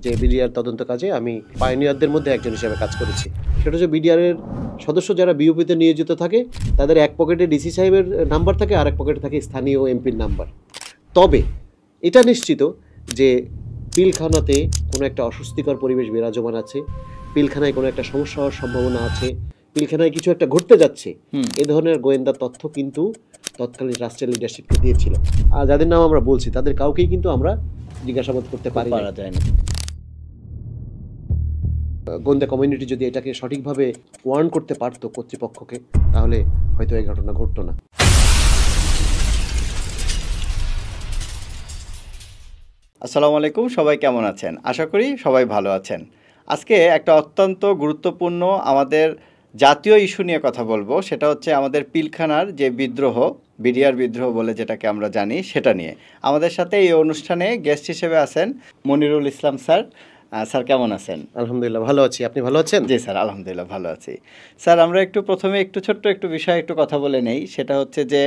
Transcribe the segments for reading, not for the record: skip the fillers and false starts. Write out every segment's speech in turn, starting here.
যে বিডিআর তদন্ত কাজে আমি পাইনিয়ারদের মধ্যে একজন হিসেবে কাজ করেছি। সেটা হচ্ছে বিডিআরের সদস্য যারা বিওপিতে নিয়োজিত থাকে তাদের এক পকেটে ডিসি সাহেবের নাম্বার থাকে, আর এক পকেটে থাকে স্থানীয় এমপির নাম্বার। তবে এটা নিশ্চিত যে পিলখানাতে কোনো একটা অস্বস্তিকর পরিবেশ বিরাজমান আছে, পিলখানায় কোনো একটা সমস্যা হওয়ার সম্ভাবনা আছে, পিলখানায় কিছু একটা ঘটতে যাচ্ছে, এ ধরনের গোয়েন্দা তথ্য কিন্তু তৎকালীন রাষ্ট্রের লিডারশিপকে দিয়েছিল। আর যাদের নাম আমরা বলছি তাদের কাউকেই কিন্তু আমরা জিজ্ঞাসাবাদ করতে পারা যায় না। গোয়েন্দা কমিউনিটি যদি এটাকে সঠিকভাবে ওয়ার্ন করতে পারতো কর্তৃপক্ষকে, তাহলে হয়তো এই ঘটনা ঘটতো না। আসসালামু আলাইকুম, সবাই কেমন আছেন? আশা করি সবাই ভালো আছেন। আজকে একটা অত্যন্ত গুরুত্বপূর্ণ আমাদের জাতীয় ইস্যু নিয়ে কথা বলবো। সেটা হচ্ছে আমাদের পিলখানার যে বিদ্রোহ, বিডিআর বিদ্রোহ বলে যেটাকে আমরা জানি, সেটা নিয়ে। আমাদের সাথে এই অনুষ্ঠানে গেস্ট হিসেবে আছেন মনিরুল ইসলাম স্যার। স্যার কেমন আছেন? আলহামদুলিল্লাহ ভালো আছি, আপনি ভালো আছেন? জি স্যার, আলহামদুলিল্লাহ ভালো আছি। স্যার, আমরা প্রথমে ছোট্ট একটু বিষয় কথা বলে নেই। সেটা হচ্ছে যে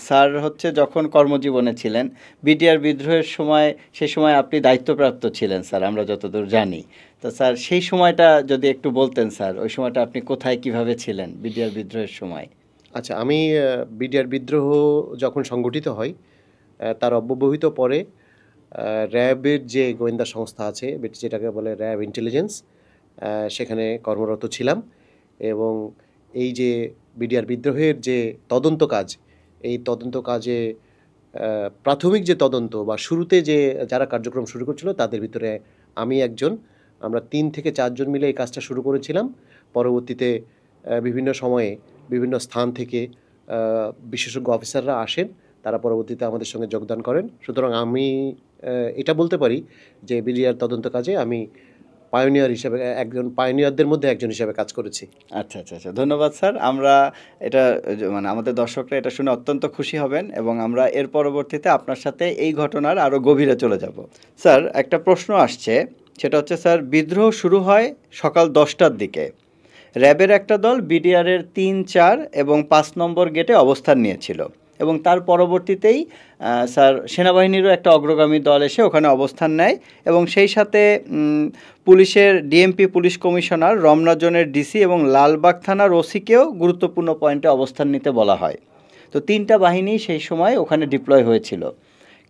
স্যার হচ্ছে যখন কর্মজীবনে ছিলেন বিডিআর বিদ্রোহের সময়, সেই সময় আপনি দায়িত্বপ্রাপ্ত ছিলেন স্যার, আমরা যতদূর জানি। তো স্যার, সেই সময়টা যদি একটু বলতেন স্যার, ওই সময়টা আপনি কোথায় কিভাবে ছিলেন বিডিআর বিদ্রোহের সময়? আচ্ছা, আমি বিডিআর বিদ্রোহ যখন সংগঠিত হয় তার অব্যবহিত পরে র্যাবের যে গোয়েন্দা সংস্থা আছে, যেটাকে বলে র্যাব ইন্টেলিজেন্স, সেখানে কর্মরত ছিলাম। এবং এই যে বিডিআর বিদ্রোহের যে তদন্ত কাজ, এই তদন্ত কাজে প্রাথমিক যে তদন্ত বা শুরুতে যে যারা কার্যক্রম শুরু করছিল তাদের ভিতরে আমি একজন। আমরা 3 থেকে 4 জন মিলে এই কাজটা শুরু করেছিলাম। পরবর্তীতে বিভিন্ন সময়ে বিভিন্ন স্থান থেকে বিশেষজ্ঞ অফিসাররা আসেন, তারা পরবর্তীতে আমাদের সঙ্গে যোগদান করেন। সুতরাং আমি এটা বলতে পারি যে বিডিআর তদন্ত কাজে আমি পায়োনিয়ারদের মধ্যে একজন হিসেবে কাজ করেছি। আচ্ছা আচ্ছা আচ্ছা, ধন্যবাদ স্যার। আমরা এটা আমাদের দর্শকরা এটা শুনে অত্যন্ত খুশি হবেন এবং আমরা এর পরবর্তীতে আপনার সাথে এই ঘটনার আরও গভীরে চলে যাব। স্যার, একটা প্রশ্ন আসছে, সেটা হচ্ছে স্যার, বিদ্রোহ শুরু হয় সকাল 10টার দিকে। র্যাবের একটা দল বিডিআরের 3, 4 এবং 5 নম্বর গেটে অবস্থান নিয়েছিল এবং তার পরবর্তীতেই স্যার সেনাবাহিনীরও একটা অগ্রগামী দল এসে ওখানে অবস্থান নেয় এবং সেই সাথে পুলিশের ডিএমপি পুলিশ কমিশনার, রমনা জোনের ডিসি এবং লালবাগ থানার ওসিকেও গুরুত্বপূর্ণ পয়েন্টে অবস্থান নিতে বলা হয়। তো 3টা বাহিনী সেই সময় ওখানে ডিপ্লয় হয়েছিল,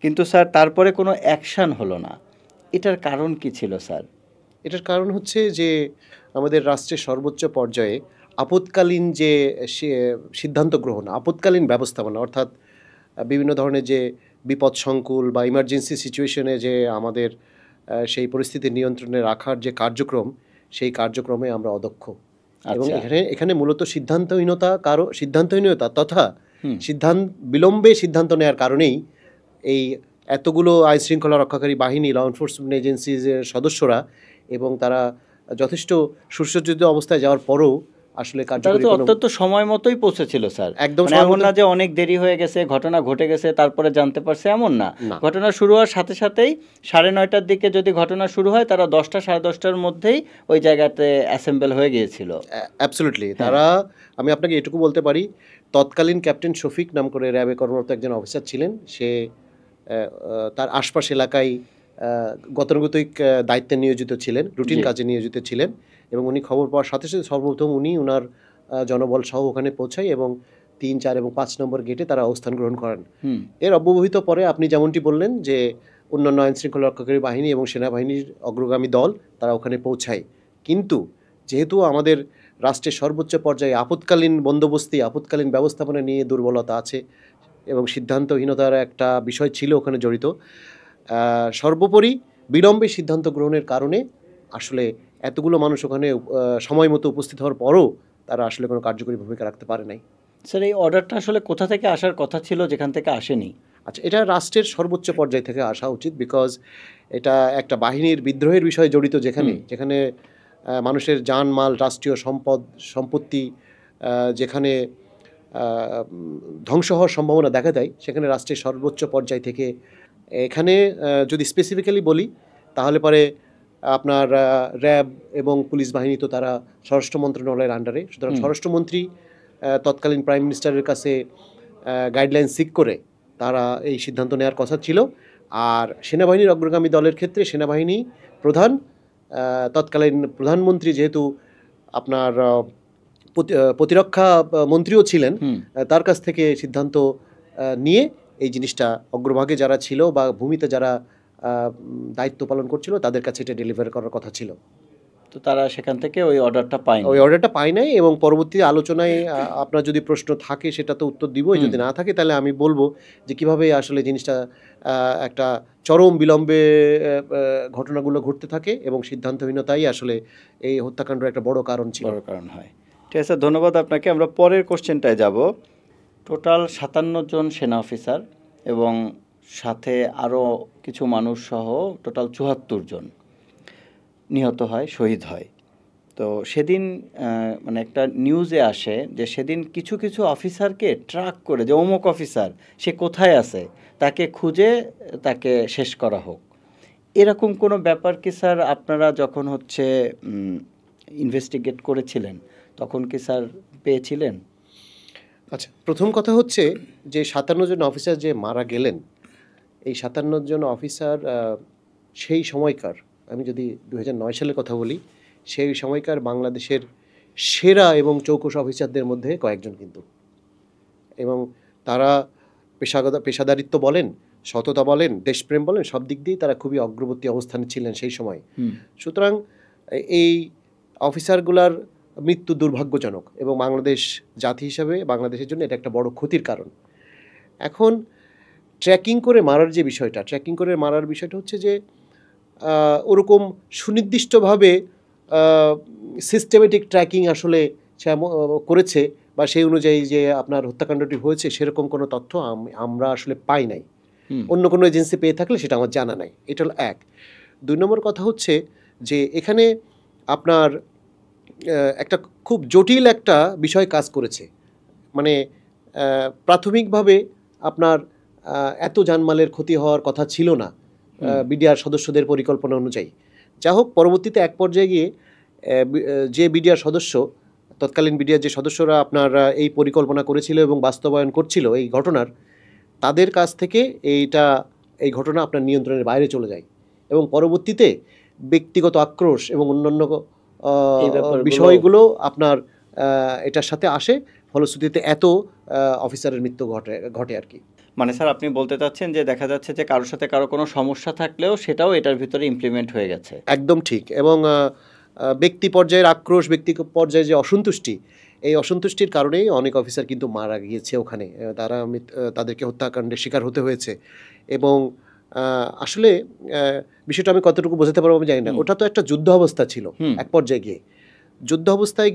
কিন্তু স্যার তারপরে কোনো অ্যাকশান হলো না। এটার কারণ কি ছিল স্যার? এটার কারণ হচ্ছে যে আমাদের রাষ্ট্রের সর্বোচ্চ পর্যায়ে আপৎকালীন যে সিদ্ধান্ত গ্রহণ, আপৎকালীন ব্যবস্থাপনা, অর্থাৎ বিভিন্ন ধরনের যে বিপদ সংকুল বা ইমার্জেন্সি সিচুয়েশনে যে আমাদের সেই পরিস্থিতি নিয়ন্ত্রণে রাখার যে কার্যক্রম, সেই কার্যক্রমে আমরা অদক্ষ। এবং এখানে মূলত সিদ্ধান্তহীনতা তথা বিলম্বে সিদ্ধান্ত নেওয়ার কারণেই এই এতগুলো আইন শৃঙ্খলা রক্ষাকারী বাহিনী, ল এনফোর্সমেন্ট এজেন্সিজের সদস্যরা, এবং তারা যথেষ্ট সুসজ্জিত অবস্থায় যাওয়ার পরও আসলে কার্যকরী অত্যন্ত সময় মতোই পৌঁছেছিল স্যার। একদম এমন না যে অনেক দেরি হয়ে গেছে, ঘটনা ঘটে গেছে তারপরে জানতে পারছে, এমন না। ঘটনা শুরু হওয়ার সাথে সাথেই 9:30টার দিকে যদি ঘটনা শুরু হয়, তারা 10টা 10:30টার মধ্যেই ওই জায়গাতে অ্যাসেম্বল হয়ে গিয়েছিল। অ্যাবসলিউটলি। তারা, আমি আপনাকে এটুকু বলতে পারি, তৎকালীন ক্যাপ্টেন শফিক নাম করে র্যাবে কর্মরত একজন অফিসার ছিলেন। সে তার আশপাশ এলাকায় গতানুগতিক দায়িত্বে নিয়োজিত ছিলেন, রুটিন কাজে নিয়োজিত ছিলেন, এবং উনি খবর পাওয়ার সাথে সাথে সর্বপ্রথম ওনার জনবল সহ ওখানে পৌঁছায় এবং 3, 4 এবং 5 নম্বর গেটে তারা অবস্থান গ্রহণ করেন। এর অব্যবহিত পরে আপনি যেমনটি বললেন যে অন্যান্য আইন শৃঙ্খলা রক্ষাকারী বাহিনী এবং সেনাবাহিনীর অগ্রগামী দল তারা ওখানে পৌঁছায়। কিন্তু যেহেতু আমাদের রাষ্ট্রের সর্বোচ্চ পর্যায়ে আপৎকালীন বন্দোবস্তি, আপৎকালীন ব্যবস্থাপনা নিয়ে দুর্বলতা আছে এবং সিদ্ধান্তহীনতার একটা বিষয় ছিল ওখানে জড়িত, সর্বোপরি বিলম্বে সিদ্ধান্ত গ্রহণের কারণে আসলে এতগুলো মানুষ ওখানে সময় মতো উপস্থিত হওয়ার পরও তারা আসলে কোনো কার্যকরী ভূমিকা রাখতে পারে নাই। স্যার, এই অর্ডারটা আসলে কোথা থেকে আসার কথা ছিল যেখান থেকে আসেনি? আচ্ছা, এটা রাষ্ট্রের সর্বোচ্চ পর্যায় থেকে আসা উচিত, বিকজ এটা একটা বাহিনীর বিদ্রোহের বিষয়ে জড়িত, যেখানে মানুষের জানমাল, রাষ্ট্রীয় সম্পত্তি যেখানে ধ্বংস হওয়ার সম্ভাবনা দেখা দেয়, সেখানে রাষ্ট্রের সর্বোচ্চ পর্যায় থেকে। এখানে যদি স্পেসিফিক্যালি বলি তাহলে পরে আপনার র্যাব এবং পুলিশ বাহিনী তো তারা স্বরাষ্ট্র মন্ত্রণালয়ের আন্ডারে। সুতরাং স্বরাষ্ট্রমন্ত্রী তৎকালীন প্রাইম মিনিস্টারের কাছে গাইডলাইন সিক করে তারা এই সিদ্ধান্ত নেওয়ার কথা ছিল। আর সেনাবাহিনীর অগ্রগামী দলের ক্ষেত্রে সেনাবাহিনী তৎকালীন প্রধানমন্ত্রী যেহেতু আপনার প্রতিরক্ষা মন্ত্রীও ছিলেন, তার কাছ থেকে সিদ্ধান্ত নিয়ে এই জিনিসটা অগ্রভাগে যারা ছিল বা ভূমিতে যারা দায়িত্ব পালন করছিল তাদের কাছে এটা ডেলিভার করার কথা ছিল। তো তারা সেখান থেকে ওই অর্ডারটা পায়নি। ওই অর্ডারটা পায় নাই, এবং পরবর্তী আলোচনায় আপনার যদি প্রশ্ন থাকে সেটা তো উত্তর দিবই, যদি না থাকে তাহলে আমি বলবো যে কিভাবে আসলে জিনিসটা একটা চরম বিলম্বে ঘটনাগুলো ঘটতে থাকে এবং সিদ্ধান্তহীনতাই আসলে এই হত্যাকাণ্ডের একটা বড় কারণ ছিল, বড় কারণ হয়। ঠিক আছে, ধন্যবাদ আপনাকে। আমরা পরের কোশ্চেনটায় যাব। টোটাল 57 জন সেনা অফিসার এবং সাথে আরও কিছু মানুষ সহ টোটাল 74 জন নিহত হয়, শহীদ হয়। তো সেদিন মানে একটা নিউজে আসে যে সেদিন কিছু কিছু অফিসারকে ট্র্যাক করে, যে অমুক অফিসার সে কোথায় আছে তাকে খুঁজে তাকে শেষ করা হোক। এরকম কোনো ব্যাপার কি স্যার আপনারা যখন হচ্ছে ইনভেস্টিগেট করেছিলেন তখন কি স্যার পেয়েছিলেন? আচ্ছা, প্রথম কথা হচ্ছে যে 57 জন অফিসার যে মারা গেলেন, এই 57 জন অফিসার সেই সময়কার, আমি যদি 2009 সালের কথা বলি, সেই সময়কার বাংলাদেশের সেরা এবং চৌকস অফিসারদের মধ্যে কয়েকজন কিন্তু, এবং তারা পেশাদারিত্ব বলেন, সততা বলেন, দেশপ্রেম বলেন, সব দিক দিয়েই তারা খুবই অগ্রবর্তী অবস্থানে ছিলেন সেই সময়। সুতরাং এই অফিসারগুলার মৃত্যু দুর্ভাগ্যজনক এবং বাংলাদেশ জাতি হিসাবে বাংলাদেশের জন্য এটা একটা বড় ক্ষতির কারণ। এখন ট্র্যাকিং করে মারার যে বিষয়টা, ট্র্যাকিং করে মারার বিষয়টা হচ্ছে যে ওরকম সুনির্দিষ্টভাবে সিস্টেমেটিক ট্র্যাকিং আসলে করেছে বা সেই অনুযায়ী যে আপনার হত্যাকাণ্ডটি হয়েছে সেরকম কোনো তথ্য আমরা আসলে পাই নাই। অন্য কোনো এজেন্সি পেয়ে থাকলে সেটা আমার জানা নাই। এটা হলো এক। 2 নম্বর কথা হচ্ছে যে এখানে আপনার একটা খুব জটিল একটা বিষয় কাজ করেছে। মানে প্রাথমিকভাবে আপনার এত জানমালের ক্ষতি হওয়ার কথা ছিল না বিডিআর সদস্যদের পরিকল্পনা অনুযায়ী। যা হোক, পরবর্তীতে এক পর্যায়ে গিয়ে যে বিডিআর সদস্য, তৎকালীন বিডিআর যে সদস্যরা আপনার এই পরিকল্পনা করেছিল এবং বাস্তবায়ন করছিল এই ঘটনার, তাদের কাছ থেকে এই ঘটনা আপনার নিয়ন্ত্রণের বাইরে চলে যায় এবং পরবর্তীতে ব্যক্তিগত আক্রোশ এবং অন্যান্য বিষয়গুলো আপনার এটার সাথে আসে, ফলশ্রুতিতে এত অফিসারের মৃত্যু ঘটে আর কি। মানে স্যার আপনি বলতে চাচ্ছেন যে দেখা যাচ্ছে যে কারোর সাথে কারো কোনো সমস্যা থাকলেও সেটাও এটার ভিতরে ইমপ্লিমেন্ট হয়ে গেছে। একদম ঠিক। এবং ব্যক্তি পর্যায়ের আক্রোশ, ব্যক্তি পর্যায়ে যে অসন্তুষ্টি, এই অসন্তুষ্টির কারণেই অনেক অফিসার কিন্তু মারা গিয়েছে ওখানে, তাদেরকে হত্যাকাণ্ডের শিকার হতে হয়েছে। এবং আসলে বিষয়টা আমি কতটুকু বোঝাতে পারবো আমি জানি না। ওটা তো একটা যুদ্ধ অবস্থা ছিল এক পর্যায়ে গিয়ে। যুদ্ধ অবস্থায়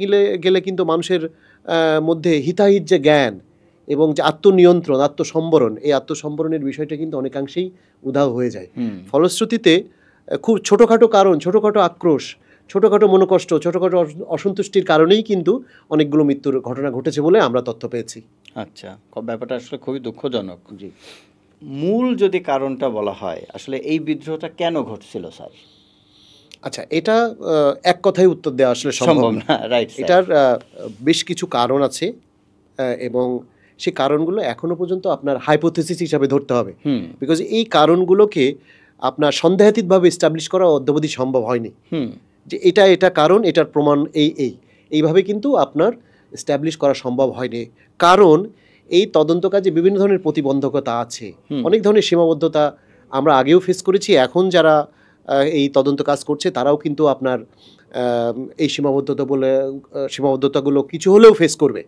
গেলে কিন্তু মানুষের মধ্যে হিতাহিত যে জ্ঞান এবং যে আত্মনিয়ন্ত্রণ, আত্মসম্বরণ, এই আত্মসম্বরণের বিষয়টা কিন্তু অনেকাংশেই উধাও হয়ে যায়। ফলশ্রুতিতে খুব ছোটোখাটো কারণ, ছোটোখাটো আক্রোশ, ছোটোখাটো মনোকষ্ট, ছোটোখাটো অসন্তুষ্টির কারণেই কিন্তু অনেকগুলো মৃত্যুর ঘটনা ঘটেছে বলে আমরা তথ্য পেয়েছি। আচ্ছা, ব্যাপারটা আসলে খুবই দুঃখজনক। জি। মূল যদি কারণটা বলা হয়, আসলে এই বিদ্রোহটা কেন ঘটছিল স্যার? আচ্ছা, এটা এক কথায় উত্তর দেওয়া আসলে সম্ভব না। রাইট, এটার বেশ কিছু কারণ আছে এবং সেই কারণগুলো এখনো পর্যন্ত আপনার হাইপোথেসিস হিসাবে ধরতে হবে, বিকজ এই কারণগুলোকে আপনার সন্দেহাতীতভাবে এস্টাবলিশ করা অদ্যাবধি সম্ভব হয়নি যে এটা কারণ, এটার প্রমাণ এইভাবে কিন্তু আপনার এস্টাবলিশ করা সম্ভব হয়নি। কারণ এই তদন্ত কাজে বিভিন্ন ধরনের প্রতিবন্ধকতা আছে, অনেক ধরনের সীমাবদ্ধতা আমরা আগেও ফেস করেছি, এখন যারা এই তদন্ত কাজ করছে তারাও কিন্তু আপনার এই সীমাবদ্ধতাগুলো কিছু হলেও ফেস করবে।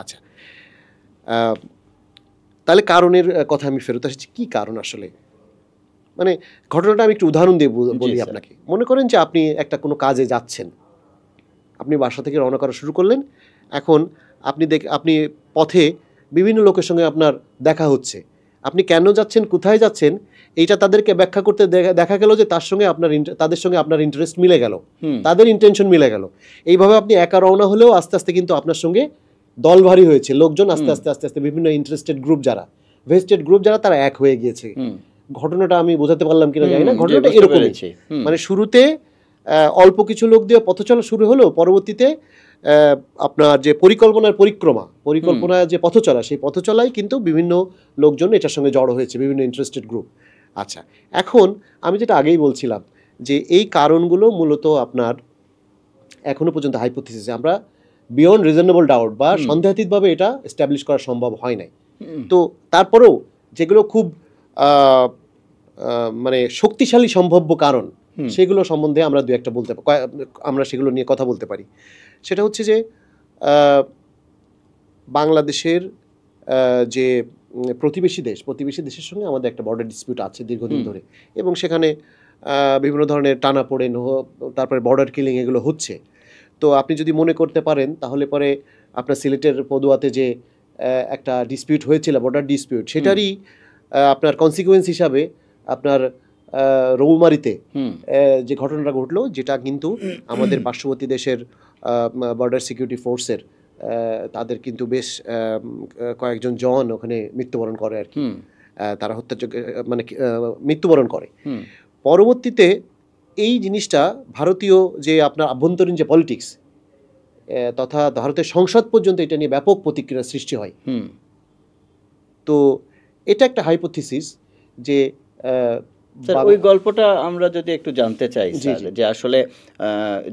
আচ্ছা, তাহলে কারণের কথা আমি ফেরত আসছি। কী কারণ আসলে? মানে ঘটনাটা আমি একটু উদাহরণ দিয়ে বলি আপনাকে। মনে করেন যে আপনি একটা কোনো কাজে যাচ্ছেন, আপনি বাসা থেকে রওনা করা শুরু করলেন। এখন আপনি পথে বিভিন্ন লোকের সঙ্গে আপনার দেখা হচ্ছে। আপনি কেন যাচ্ছেন, কোথায় যাচ্ছেন, এইটা তাদেরকে ব্যাখ্যা করতে দেখা গেল যে তাদের সঙ্গে আপনার ইন্টারেস্ট মিলে গেল, তাদের ইন্টেনশন মিলে গেল। এইভাবে আপনি একা রওনা হলেও আস্তে আস্তে কিন্তু আপনার সঙ্গে দল ভারী হয়েছে, লোকজন আস্তে আস্তে বিভিন্ন ইন্টারেস্টেড গ্রুপ যারা, ভেস্টেড গ্রুপ যারা, তারা এক হয়ে গিয়েছে। ঘটনাটা আমি বোঝাতে পারলাম কিনা জানি না, ঘটনাটা এরকমই। মানে শুরুতে অল্প কিছু লোক দিয়ে পথচলা শুরু হলো, পরবর্তীতে আপনার যে পরিকল্পনা যে পথচলা, সেই পথচলায় কিন্তু বিভিন্ন লোকজন এটার সঙ্গে জড়ো হয়েছে, বিভিন্ন ইন্টারেস্টেড গ্রুপ। আচ্ছা, এখন আমি যেটা আগেই বলছিলাম যে এই কারণগুলো মূলত আপনার এখনো পর্যন্ত হাইপোথিসিস, আমরা বিয়ন্ড রিজনেবল ডাউট বা সন্দেহাতীতভাবে এটা এস্টাবলিশ করা সম্ভব হয় নাই। তো তারপরেও যেগুলো খুব মানে শক্তিশালী সম্ভাব্য কারণ, সেগুলো সম্বন্ধে আমরা দু একটা আমরা সেগুলো নিয়ে কথা বলতে পারি। সেটা হচ্ছে যে বাংলাদেশের যে প্রতিবেশী দেশের সঙ্গে আমাদের একটা বর্ডার ডিসপিউট আছে দীর্ঘদিন ধরে, এবং সেখানে বিভিন্ন ধরনের টানাপোড়েন, তারপরে বর্ডার কিলিং এগুলো হচ্ছে। তো আপনি যদি মনে করতে পারেন তাহলে পরে আপনার সিলেটের পদুয়াতে যে একটা ডিসপিউট হয়েছিল, বর্ডার ডিসপিউট, সেটারই আপনার কনসিকুয়েন্স হিসাবে আপনার রৌমারীতে যে ঘটনাটা ঘটলো, যেটা কিন্তু আমাদের পার্শ্ববর্তী দেশের বর্ডার সিকিউরিটি ফোর্সের তাদের কিন্তু বেশ কয়েকজন জন ওখানে মৃত্যুবরণ করে আর কি, তারা হত্যাযোগ্য মানে মৃত্যুবরণ করে। পরবর্তীতে এই জিনিসটা ভারতীয় যে আপনার আভ্যন্তরীণ যে পলিটিক্স তথা ভারতের সংসদ পর্যন্ত এটা নিয়ে ব্যাপক প্রতিক্রিয়ার সৃষ্টি হয়। তো এটা একটা হাইপোথিসিস যে ওই গল্পটা আমরা যদি একটু জানতে চাই যে আসলে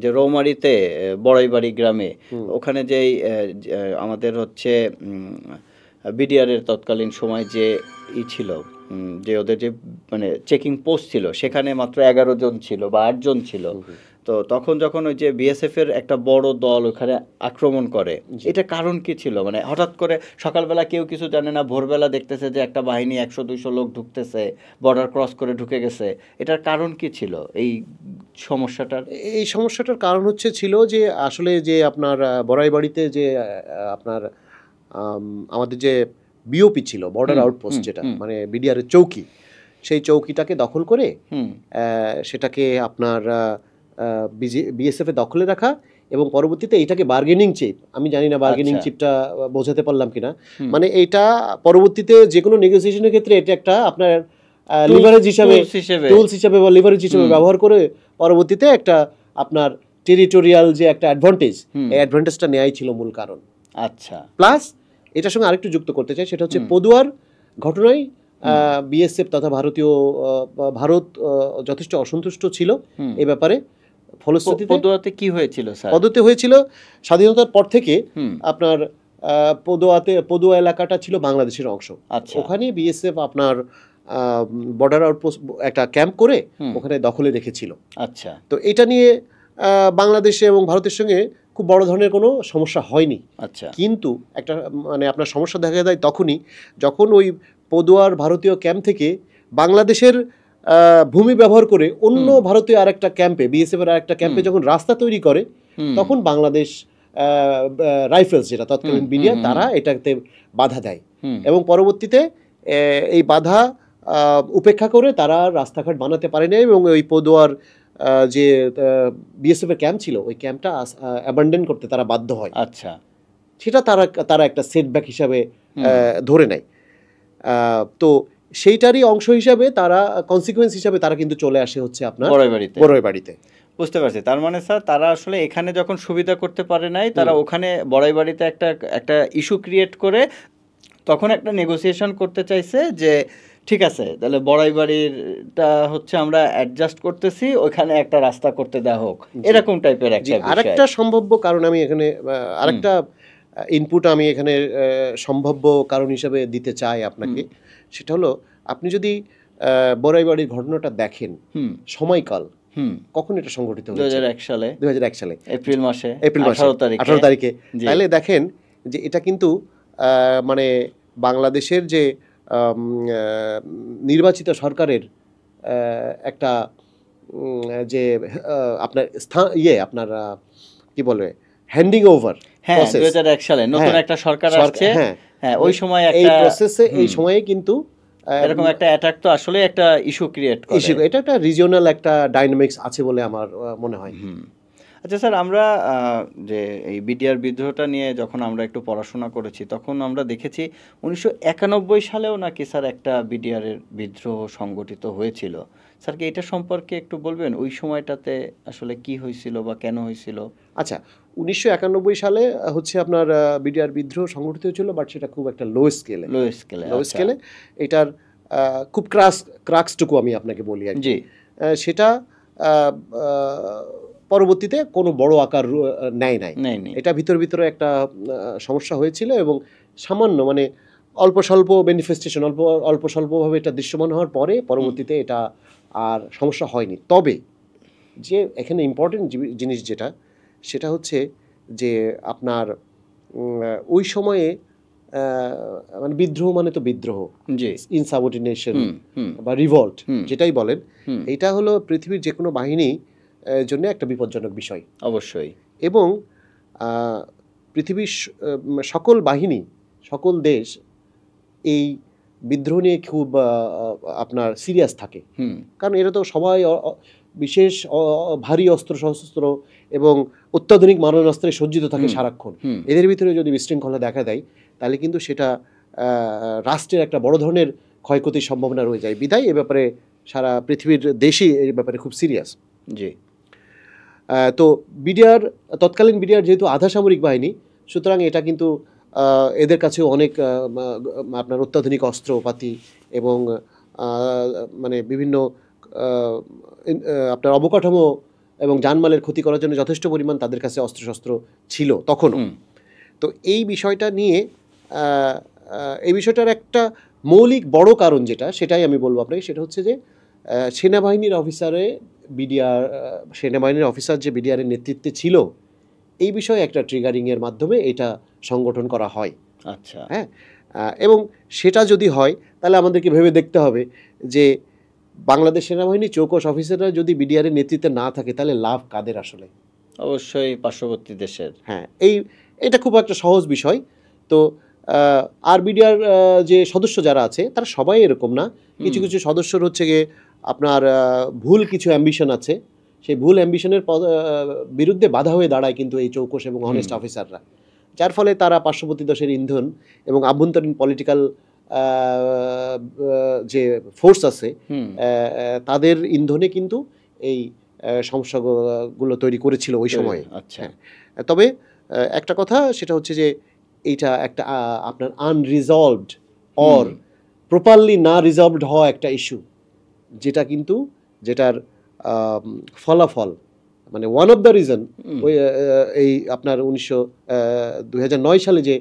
যে রৌমারীতে বড়াইবাড়ি গ্রামে ওখানে যেই আমাদের হচ্ছে বিডিআর এর তৎকালীন সময় যে ছিল, যে ওদের যে মানে চেকিং পোস্ট ছিল, সেখানে মাত্র 11 জন ছিল বা 8 জন ছিল। তো তখন যখন ওই যে বিএসএফ এর একটা বড় দল ওখানে আক্রমণ করে, এটা কারণ কি ছিল? মানে হঠাৎ করে সকালবেলা কেউ কিছু জানে না, ভোরবেলা দেখতেছে যে একটা বাহিনী 100-200 লোক ঢুকতেছে, বর্ডার ক্রস করে ঢুকে গেছে। এটার কারণ কি ছিল এই সমস্যাটার? এই সমস্যাটার কারণ ছিল যে আসলে যে আপনার বড়াইবাড়িতে যে আপনার আমাদের যে বিওপি ছিল, বর্ডার আউটপোস্ট, যেটা মানে বিডিআর এর চৌকি, সেই চৌকিটাকে দখল করে সেটাকে আপনার বিএসএফ এ দখলে রাখা, এবং পরবর্তীতে এইটাকে বার্গেনিং চিপ, আমি জানি না বার্গেনিং চিপটা বোঝাতে পারলাম কিনা, মানে এইটা পরবর্তীতে যে কোনো নেগোসিয়েশনের ক্ষেত্রে এটা একটা আপনার লিভারেজ হিসাবে, টুলস হিসাবে বা লিভারেজ হিসাবে ব্যবহার করে পরবর্তীতে একটা আপনার টেরিটোরিয়াল যে একটা অ্যাডভান্টেজ, এই অ্যাডভান্টেজটা নেওয়াই ছিল মূল কারণ। আচ্ছা, প্লাস এটার সঙ্গে আরেকটু যুক্ত করতে চাই, সেটা হচ্ছে পদুয়ার ঘটনায় বিএসএফ তথা ভারত যথেষ্ট অসন্তুষ্ট ছিল এই ব্যাপারে। ফলশ্রুতিতে পদুয়াতে কি হয়েছিল স্যার? পদুয়াতে হয়েছিল স্বাধীনতার পর থেকে আপনার পদুয়া এলাকাটা ছিল বাংলাদেশের অংশ। ওখানে বিএসএফ আপনার বর্ডার আউটপোস্ট একটা ক্যাম্প করে ওখানে দখলে রেখেছিল। আচ্ছা, তো এটা নিয়ে বাংলাদেশে এবং ভারতের সঙ্গে খুব বড় ধরনের কোনো সমস্যা হয়নি। আচ্ছা, কিন্তু একটা মানে আপনার সমস্যা দেখা যায় তখনই যখন ওই পদুয়ার ভারতীয় ক্যাম্প থেকে বাংলাদেশের ভূমি ব্যবহার করে অন্য ভারতীয় আরেকটা ক্যাম্পে, বিএসএফ এর আরেকটা ক্যাম্পে যখন রাস্তা তৈরি করে, তখন বাংলাদেশ রাইফেলস, যেটা তৎকালীন বিডিআর, তারা এটাতে বাধা দেয়, এবং পরবর্তীতে এই বাধা উপেক্ষা করে তারা রাস্তাঘাট বানাতে পারেনি, এবং ওই পদুয়ার যে বিএসএফ এর ক্যাম্প ছিল, ওই ক্যাম্পটা অ্যাবান্ডন করতে তারা বাধ্য হয়। আচ্ছা, সেটা তারা একটা সেটব্যাক হিসাবে ধরে নেয়। তো সেইটারই অংশ হিসাবে তারা কনসিকুয়েন্স হিসাবে তারা কিন্তু চলে আসে হচ্ছে আপনার বড়াইবাড়িতে। বুঝতে পারছি। তার মানে স্যার তারা আসলে এখানে যখন সুবিধা করতে পারে নাই, তারা ওখানে বড়াইবাড়িতে একটা ইস্যু ক্রিয়েট করে তখন একটা নেগোসিয়েশন করতে চাইছে যে ঠিক আছে, তাহলে বড়াইবাড়িটা হচ্ছে আমরা অ্যাডজাস্ট করতেছি, ওখানে একটা রাস্তা করতে দেওয়া হোক, এরকম টাইপের একটা। আরেকটা সম্ভাব্য কারণ আমি এখানে আরেকটা ইনপুট আমি এখানে সম্ভাব্য কারণ হিসাবে দিতে চাই আপনাকে, সেটা হলো আপনি যদি বড়াইবাড়ির ঘটনাটা দেখেন সময়কাল, কখন এটা সংঘটিত হয়েছে? 2001 সালে এপ্রিল মাসে 18 তারিখে। তাহলে দেখেন যে এটা কিন্তু মানে বাংলাদেশের যে নির্বাচিত সরকারের একটা যে আপনার আপনার কি বলবে হ্যান্ডিং ওভার। হ্যাঁ, 2001 সালে নতুন একটা সরকার আসছে। হ্যাঁ, ওই সময় এই প্রসেসে, এই সময়ে কিন্তু এরকম একটা অ্যাটাক তো আসলে একটা ইস্যু ক্রিয়েট করে। এটা একটা রিজিওনাল একটা ডাইনামিক্স আছে বলে আমার মনে হয়। আচ্ছা স্যার, আমরা যে এই বিডিআর বিদ্রোহটা নিয়ে যখন আমরা একটু পড়াশোনা করেছি, তখন আমরা দেখেছি 1991 সালেও নাকি স্যার একটা বিডিআর এর বিদ্রোহ সংগঠিত হয়েছিল। স্যার কি এটা সম্পর্কে একটু বলবেন, ওই সময়টাতে আসলে কি হয়েছিল বা কেন হয়েছিল? আচ্ছা, 1991 সালে হচ্ছে আপনার বিডিআর বিদ্রোহ সংগঠিত হয়েছিল, বাট সেটা খুব একটা লো স্কেলে। এটার খুব ক্রাক্সটুকু আমি আপনাকে বলি আর কি। সেটা আহ, আহ, পরবর্তীতে কোনো বড় আকার নেয় নাই। নেয়নি। এটা ভিতরে একটা সমস্যা হয়েছিল এবং সামান্য মানে অল্প স্বল্প ম্যানিফেস্টেশন অল্প স্বল্পভাবে এটা দৃশ্যমান হওয়ার পরে পরবর্তীতে এটা আর সমস্যা হয়নি। তবে যে এখানে ইম্পর্টেন্ট জিনিস যেটা সেটা হচ্ছে যে আপনার ওই সময়ে মানে বিদ্রোহ মানে তো বিদ্রোহ, জি। ইনসাবঅর্ডিনেশন হুম, হুম, বা রিভল্ট হুম, যেটাই বলেন, হুম, এটা হলো পৃথিবীর যে কোনো বাহিনী জন্য একটা বিপজ্জনক বিষয়। অবশ্যই। এবং পৃথিবীর সকল বাহিনী, সকল দেশ এই বিদ্রোহ নিয়ে খুব আপনার সিরিয়াস থাকে। হুম, কারণ এরা তো সবাই বিশেষ ভারী অস্ত্র শস্ত্র এবং অত্যাধুনিক মারণাস্ত্রে সজ্জিত থাকে হুম, সারাক্ষণ। হুম, এদের ভিতরে যদি বিশৃঙ্খলা দেখা দেয় তাহলে কিন্তু সেটা রাষ্ট্রের একটা বড় ধরনের ক্ষয়ক্ষতির সম্ভাবনা রয়ে যায়। বিধায় এ ব্যাপারে সারা পৃথিবীর দেশই এই ব্যাপারে খুব সিরিয়াস। জি। তো বিডিআর, তৎকালীন বিডিআর যেহেতু আধা সামরিক বাহিনী, সুতরাং এটা কিন্তু এদের কাছেও অনেক আপনার অত্যাধুনিক অস্ত্রপাতি এবং আহ, মানে বিভিন্ন আপনার অবকাঠামো এবং জানমালের ক্ষতি করার জন্য যথেষ্ট পরিমাণ তাদের কাছে অস্ত্রশস্ত্র ছিল তখনও। হুম, তো এই বিষয়টা নিয়ে এই বিষয়টার একটা মৌলিক বড় কারণ যেটা, সেটাই আমি বলবো আপনাকে, সেটা হচ্ছে যে সেনাবাহিনীর অফিসারে বিডিআর সেনাবাহিনীর অফিসার যে বিডিআরের নেতৃত্বে ছিল, এই বিষয়ে একটা ট্রিগারিংয়ের মাধ্যমে এটা সংগঠন করা হয়। আচ্ছা। হ্যাঁ, এবং সেটা যদি হয় তাহলে আমাদেরকে ভেবে দেখতে হবে যে বাংলাদেশ সেনাবাহিনী চৌকস অফিসাররা যদি বিডিআরের নেতৃত্বে না থাকে তাহলে লাভ কাদের আসলে? অবশ্যই পার্শ্ববর্তী দেশের। হ্যাঁ, এটা খুব একটা সহজ বিষয়। তো আর বিডিআর যে সদস্য যারা আছে তারা সবাই এরকম না। কিছু কিছু সদস্যর হচ্ছে গিয়ে আপনার ভুল কিছু অ্যাম্বিশন আছে। সেই ভুল অ্যাম্বিশনের বিরুদ্ধে বাধা হয়ে দাঁড়ায় কিন্তু এই চৌকস এবং অনেস্ট অফিসাররা, যার ফলে তারা পার্শ্ববর্তী দেশের ইন্ধন এবং আভ্যন্তরীণ পলিটিক্যাল যে ফোর্স আছে হুম, তাদের ইন্ধনে কিন্তু এই সমস্যাগুলো তৈরি করেছিল ওই সময়ে। আচ্ছা। হ্যাঁ, তবে একটা কথা সেটা হচ্ছে যে এইটা একটা আপনার আনরিজলভড অর প্রপারলি না রিজলভড হওয়া একটা ইস্যু, যেটা কিন্তু যেটার ফলাফল মানে ওয়ান অফ দ্য রিজন ওই এই আপনার 2009 সালে যে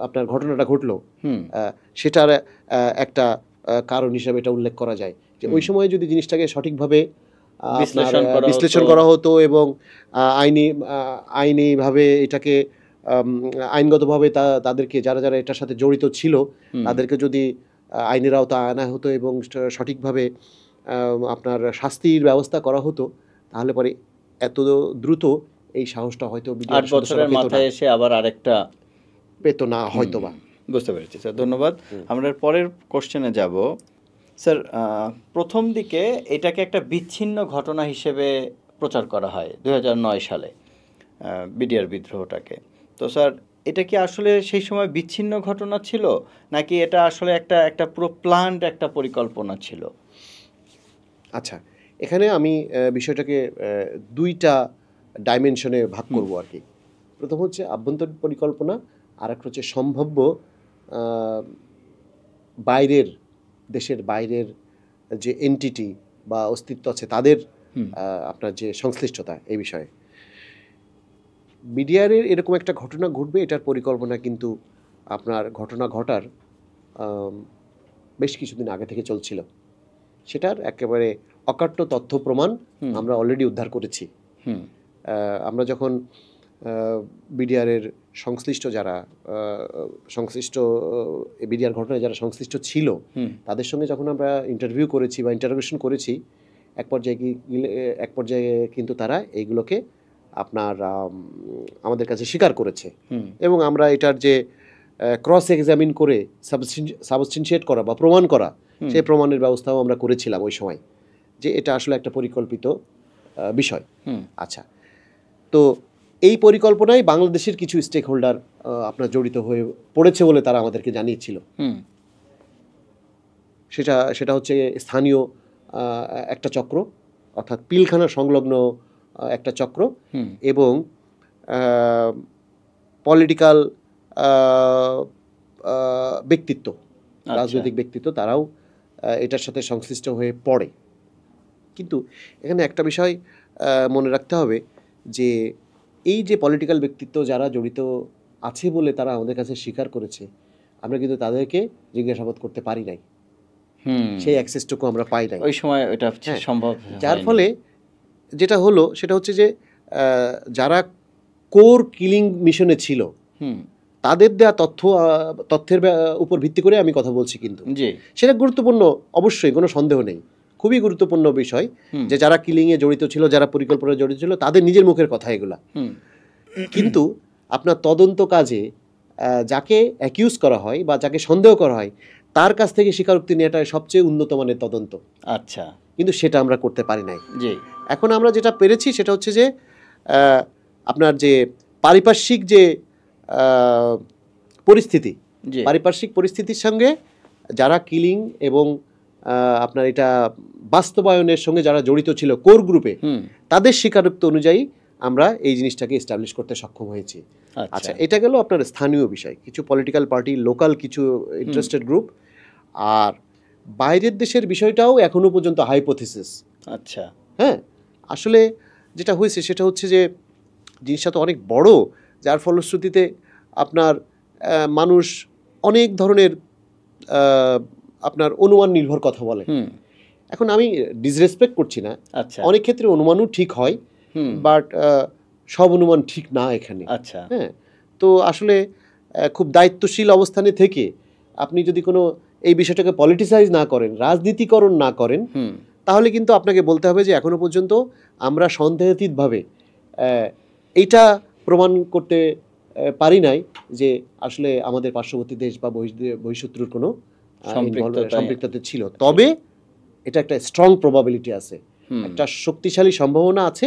আপনার ঘটনাটা ঘটলো, হুম, সেটার একটা কারণ হিসাবে এটা উল্লেখ করা যায় যে ওই সময় যদি জিনিসটাকে সঠিকভাবে আপনার বিশ্লেষণ করা হতো এবং আইনিভাবে এটাকে আইনগতভাবে তাদেরকে যারা এটার সাথে জড়িত ছিল তাদেরকে যদি আইনের আওতায় আনা হতো এবং সঠিকভাবে আপনার শাস্তির ব্যবস্থা করা হতো, তাহলে পরে এত দ্রুত এই সাহসটা হয়তো 8 বছরের মাথায় এসে আবার আরেকটা পেতো না হয়তো বা। বুঝতে পেরেছি স্যার, ধন্যবাদ। আমরা পরের কোশ্চেনে যাব। স্যার, প্রথম দিকে এটাকে একটা বিচ্ছিন্ন ঘটনা হিসেবে প্রচার করা হয় 2009 সালে, বিডিআর বিদ্রোহটাকে। তো স্যার, এটা কি আসলে সেই সময় বিচ্ছিন্ন ঘটনা ছিল, নাকি এটা আসলে একটা পুরো প্ল্যান্ড একটা পরিকল্পনা ছিল? আচ্ছা, এখানে আমি বিষয়টাকে দুইটা ডাইমেনশনে ভাগ করব আর কি। প্রথম হচ্ছে আভ্যন্তরীণ পরিকল্পনা, আর একটা হচ্ছে সম্ভাব্য বাইরের দেশের বাইরের যে এন্টিটি বা অস্তিত্ব আছে তাদের আপনার যে সংশ্লিষ্টতা এই বিষয়ে। বিডিআরের এরকম একটা ঘটনা ঘটবে এটার পরিকল্পনা কিন্তু আপনার ঘটনা ঘটার বেশ কিছুদিন আগে থেকে চলছিল। সেটার একেবারে অকাট্য তথ্য প্রমাণ আমরা অলরেডি উদ্ধার করেছি। আমরা যখন বিডিআরের সংশ্লিষ্ট যারা বিডিআর ঘটনায় যারা সংশ্লিষ্ট ছিল তাদের সঙ্গে যখন আমরা ইন্টারভিউ করেছি বা ইন্টারোগেশন করেছি, এক পর্যায়ে কিন্তু তারা এইগুলোকে আপনার আমাদের কাছে স্বীকার করেছে এবং আমরা এটার যে ক্রস এক্সামিন করে সাবস্টেনশিয়েট করা বা প্রমাণ করা, সেই প্রমাণের ব্যবস্থাও আমরা করেছিলাম ওই সময় যে এটা আসলে একটা পরিকল্পিত বিষয়। আচ্ছা, তো এই পরিকল্পনায় বাংলাদেশের কিছু স্টেক হোল্ডার আপনার জড়িত হয়ে পড়েছে বলে তারা আমাদেরকে জানিয়েছিল। সেটা হচ্ছে স্থানীয় একটা চক্র, অর্থাৎ পিলখানা সংলগ্ন একটা চক্র এবং পলিটিক্যাল ব্যক্তিত্ব, রাজনৈতিক ব্যক্তিত্ব, তারাও এটার সাথে সংশ্লিষ্ট হয়ে পড়ে। কিন্তু এখানে একটা বিষয় মনে রাখতে হবে যে এই যে পলিটিক্যাল ব্যক্তিত্ব যারা জড়িত আছে বলে তারা আমাদের কাছে স্বীকার করেছে, আমরা কিন্তু তাদেরকে জিজ্ঞাসাবাদ করতে পারি নাই, সেই অ্যাক্সেসটুকু আমরা পাই নাই ওই সময় এটা হ্যাঁ, সম্ভব যার হয়নি। ফলে যেটা হলো সেটা হচ্ছে যে যারা কোর কিলিং মিশনে ছিল হুম তাদের দেওয়া তথ্যের উপর ভিত্তি করে আমি কথা বলছি, কিন্তু জি সেটা গুরুত্বপূর্ণ, অবশ্যই কোনো সন্দেহ নেই, খুবই গুরুত্বপূর্ণ বিষয় হুম যে যারা কিলিংয়ে জড়িত ছিল, যারা পরিকল্পনায় জড়িত ছিল, তাদের নিজের মুখের কথা এগুলা। হুম কিন্তু আপনার তদন্ত কাজে যাকে অ্যাকিউজ করা হয় বা যাকে সন্দেহ করা হয় তার কাছ থেকে স্বীকারোক্তি নেওয়াটাই সবচেয়ে উন্নত মানের তদন্ত, আচ্ছা কিন্তু সেটা আমরা করতে পারি নাই। জি এখন আমরা যেটা পেরেছি সেটা হচ্ছে যে আপনার যে পারিপার্শ্বিক যে আহ, পরিস্থিতি, জি পারিপার্শ্বিক পরিস্থিতির সঙ্গে যারা কিলিং এবং আপনার এটা বাস্তবায়নের সঙ্গে যারা জড়িত ছিল কোর গ্রুপে, হুম তাদের স্বীকারোক্তি অনুযায়ী আমরা এই জিনিসটাকে এস্টাবলিশ করতে সক্ষম হয়েছি। আচ্ছা, এটা গেল আপনার স্থানীয় বিষয়, কিছু পলিটিক্যাল পার্টি, লোকাল কিছু ইন্টারেস্টেড গ্রুপ, আর বাইরের দেশের বিষয়টাও এখনো পর্যন্ত হাইপোথিসিস। আচ্ছা হ্যাঁ, আসলে যেটা হয়েছে সেটা হচ্ছে যে জিনিসটা তো অনেক বড়, যার ফলশ্রুতিতে আপনার মানুষ অনেক ধরনের আপনার অনুমান নির্ভর কথা বলে। হুম এখন আমি ডিসরেসপেক্ট করছি না, আচ্ছা অনেক ক্ষেত্রে অনুমানও ঠিক হয়, হুম বাট সব অনুমান ঠিক না এখানে। আচ্ছা হ্যাঁ, তো আসলে খুব দায়িত্বশীল অবস্থানে থেকে আপনি যদি কোনো এই বিষয়টাকে পলিটিসাইজ না করেন, রাজনীতিকরণ না করেন, হুম তাহলে কিন্তু আপনাকে বলতে হবে যে এখনো পর্যন্ত আমরা সন্দেহাতীতভাবে এইটা প্রমাণ করতে পারি নাই যে আসলে আমাদের পার্শ্ববর্তী দেশ বা বহিঃশত্রুর কোনো সম্পৃক্ততা ছিল। তবে এটা একটা স্ট্রং প্রবাবিলিটি আছে, একটা শক্তিশালী সম্ভাবনা আছে,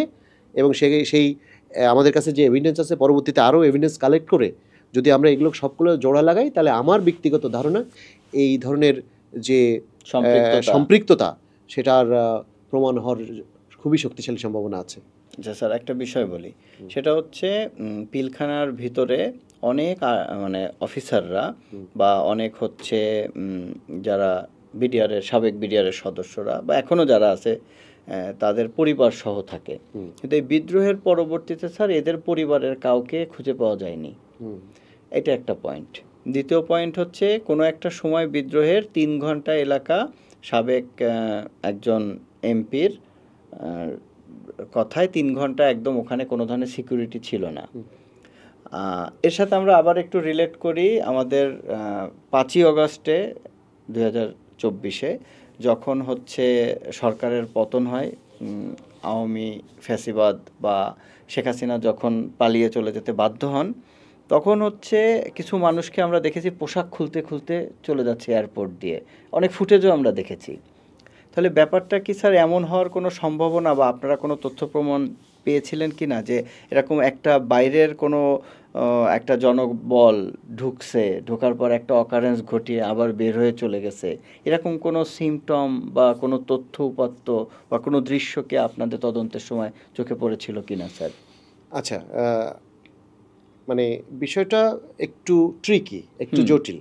এবং সেই আমাদের কাছে যে এভিডেন্স আছে, পরবর্তীতে আরও এভিডেন্স কালেক্ট করে যদি আমরা এগুলো সবগুলো জোড়া লাগাই, তাহলে আমার ব্যক্তিগত ধারণা এই ধরনের যে সম্পৃক্ততা সেটার প্রমাণ হওয়ার খুবই শক্তিশালী সম্ভাবনা আছে। আচ্ছা স্যার, একটা বিষয় বলি, সেটা হচ্ছে পিলখানার ভিতরে অনেক মানে অফিসাররা বা অনেক হচ্ছে যারা বিডিআরের সাবেক বিডিআরের সদস্যরা বা এখনও যারা আছে তাদের পরিবার সহ থাকে, কিন্তু এই বিদ্রোহের পরবর্তীতে স্যার এদের পরিবারের কাউকে খুঁজে পাওয়া যায়নি। এটা একটা পয়েন্ট। দ্বিতীয় পয়েন্ট হচ্ছে কোনো একটা সময় বিদ্রোহের 3 ঘন্টা এলাকা সাবেক একজন এমপির কথায় 3 ঘন্টা একদম ওখানে কোনো ধরনের সিকিউরিটি ছিল না। এর সাথে আমরা আবার একটু রিলেট করি আমাদের 5ই অগস্টে 2024-এ যখন হচ্ছে সরকারের পতন হয়, আওয়ামী ফ্যাসিবাদ বা শেখ হাসিনা যখন পালিয়ে চলে যেতে বাধ্য হন, তখন হচ্ছে কিছু মানুষকে আমরা দেখেছি পোশাক খুলতে খুলতে চলে যাচ্ছে এয়ারপোর্ট দিয়ে, অনেক ফুটেজও আমরা দেখেছি। তাহলে ব্যাপারটা কি স্যার এমন হওয়ার কোনো সম্ভাবনা বা আপনারা কোনো তথ্য প্রমাণ পেয়েছিলেন কি না যে এরকম একটা বাইরের কোনো একটা জনবল ঢোকার পর একটা অকারেন্স ঘটিয়ে আবার বের হয়ে চলে গেছে, এরকম কোনো সিমটম বা কোনো তথ্য উপাত্ত বা কোনো দৃশ্য কি আপনাদের তদন্তের সময় চোখে পড়েছিল কি না স্যার? আচ্ছা, মানে বিষয়টা একটু ট্রিকি, একটু জটিল।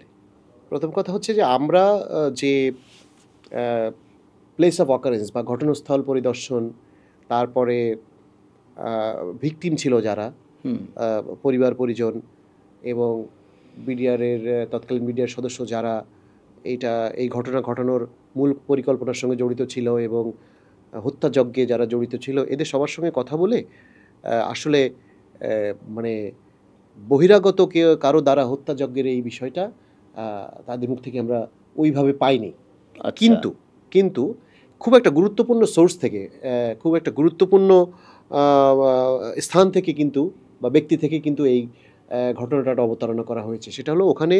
প্রথম কথা হচ্ছে যে আমরা যে প্লেস অফ অকারেন্স বা ঘটনাস্থল পরিদর্শন, তারপরে ভিকটিম ছিল যারা পরিবার পরিজন এবং বিডিআরের তৎকালীন বিডিআর সদস্য যারা এই ঘটনা ঘটানোর মূল পরিকল্পনার সঙ্গে জড়িত ছিল এবং হত্যাযজ্ঞে যারা জড়িত ছিল, এদের সবার সঙ্গে কথা বলে আসলে মানে বহিরাগত কারো দ্বারা হত্যাযজ্ঞের এই বিষয়টা তাদের মুখ থেকে আমরা ওইভাবে পাইনি। কিন্তু খুব একটা গুরুত্বপূর্ণ সোর্স থেকে, খুব একটা গুরুত্বপূর্ণ স্থান থেকে কিন্তু বা ব্যক্তি থেকে কিন্তু এই ঘটনাটা অবতারণা করা হয়েছে। সেটা হলো ওখানে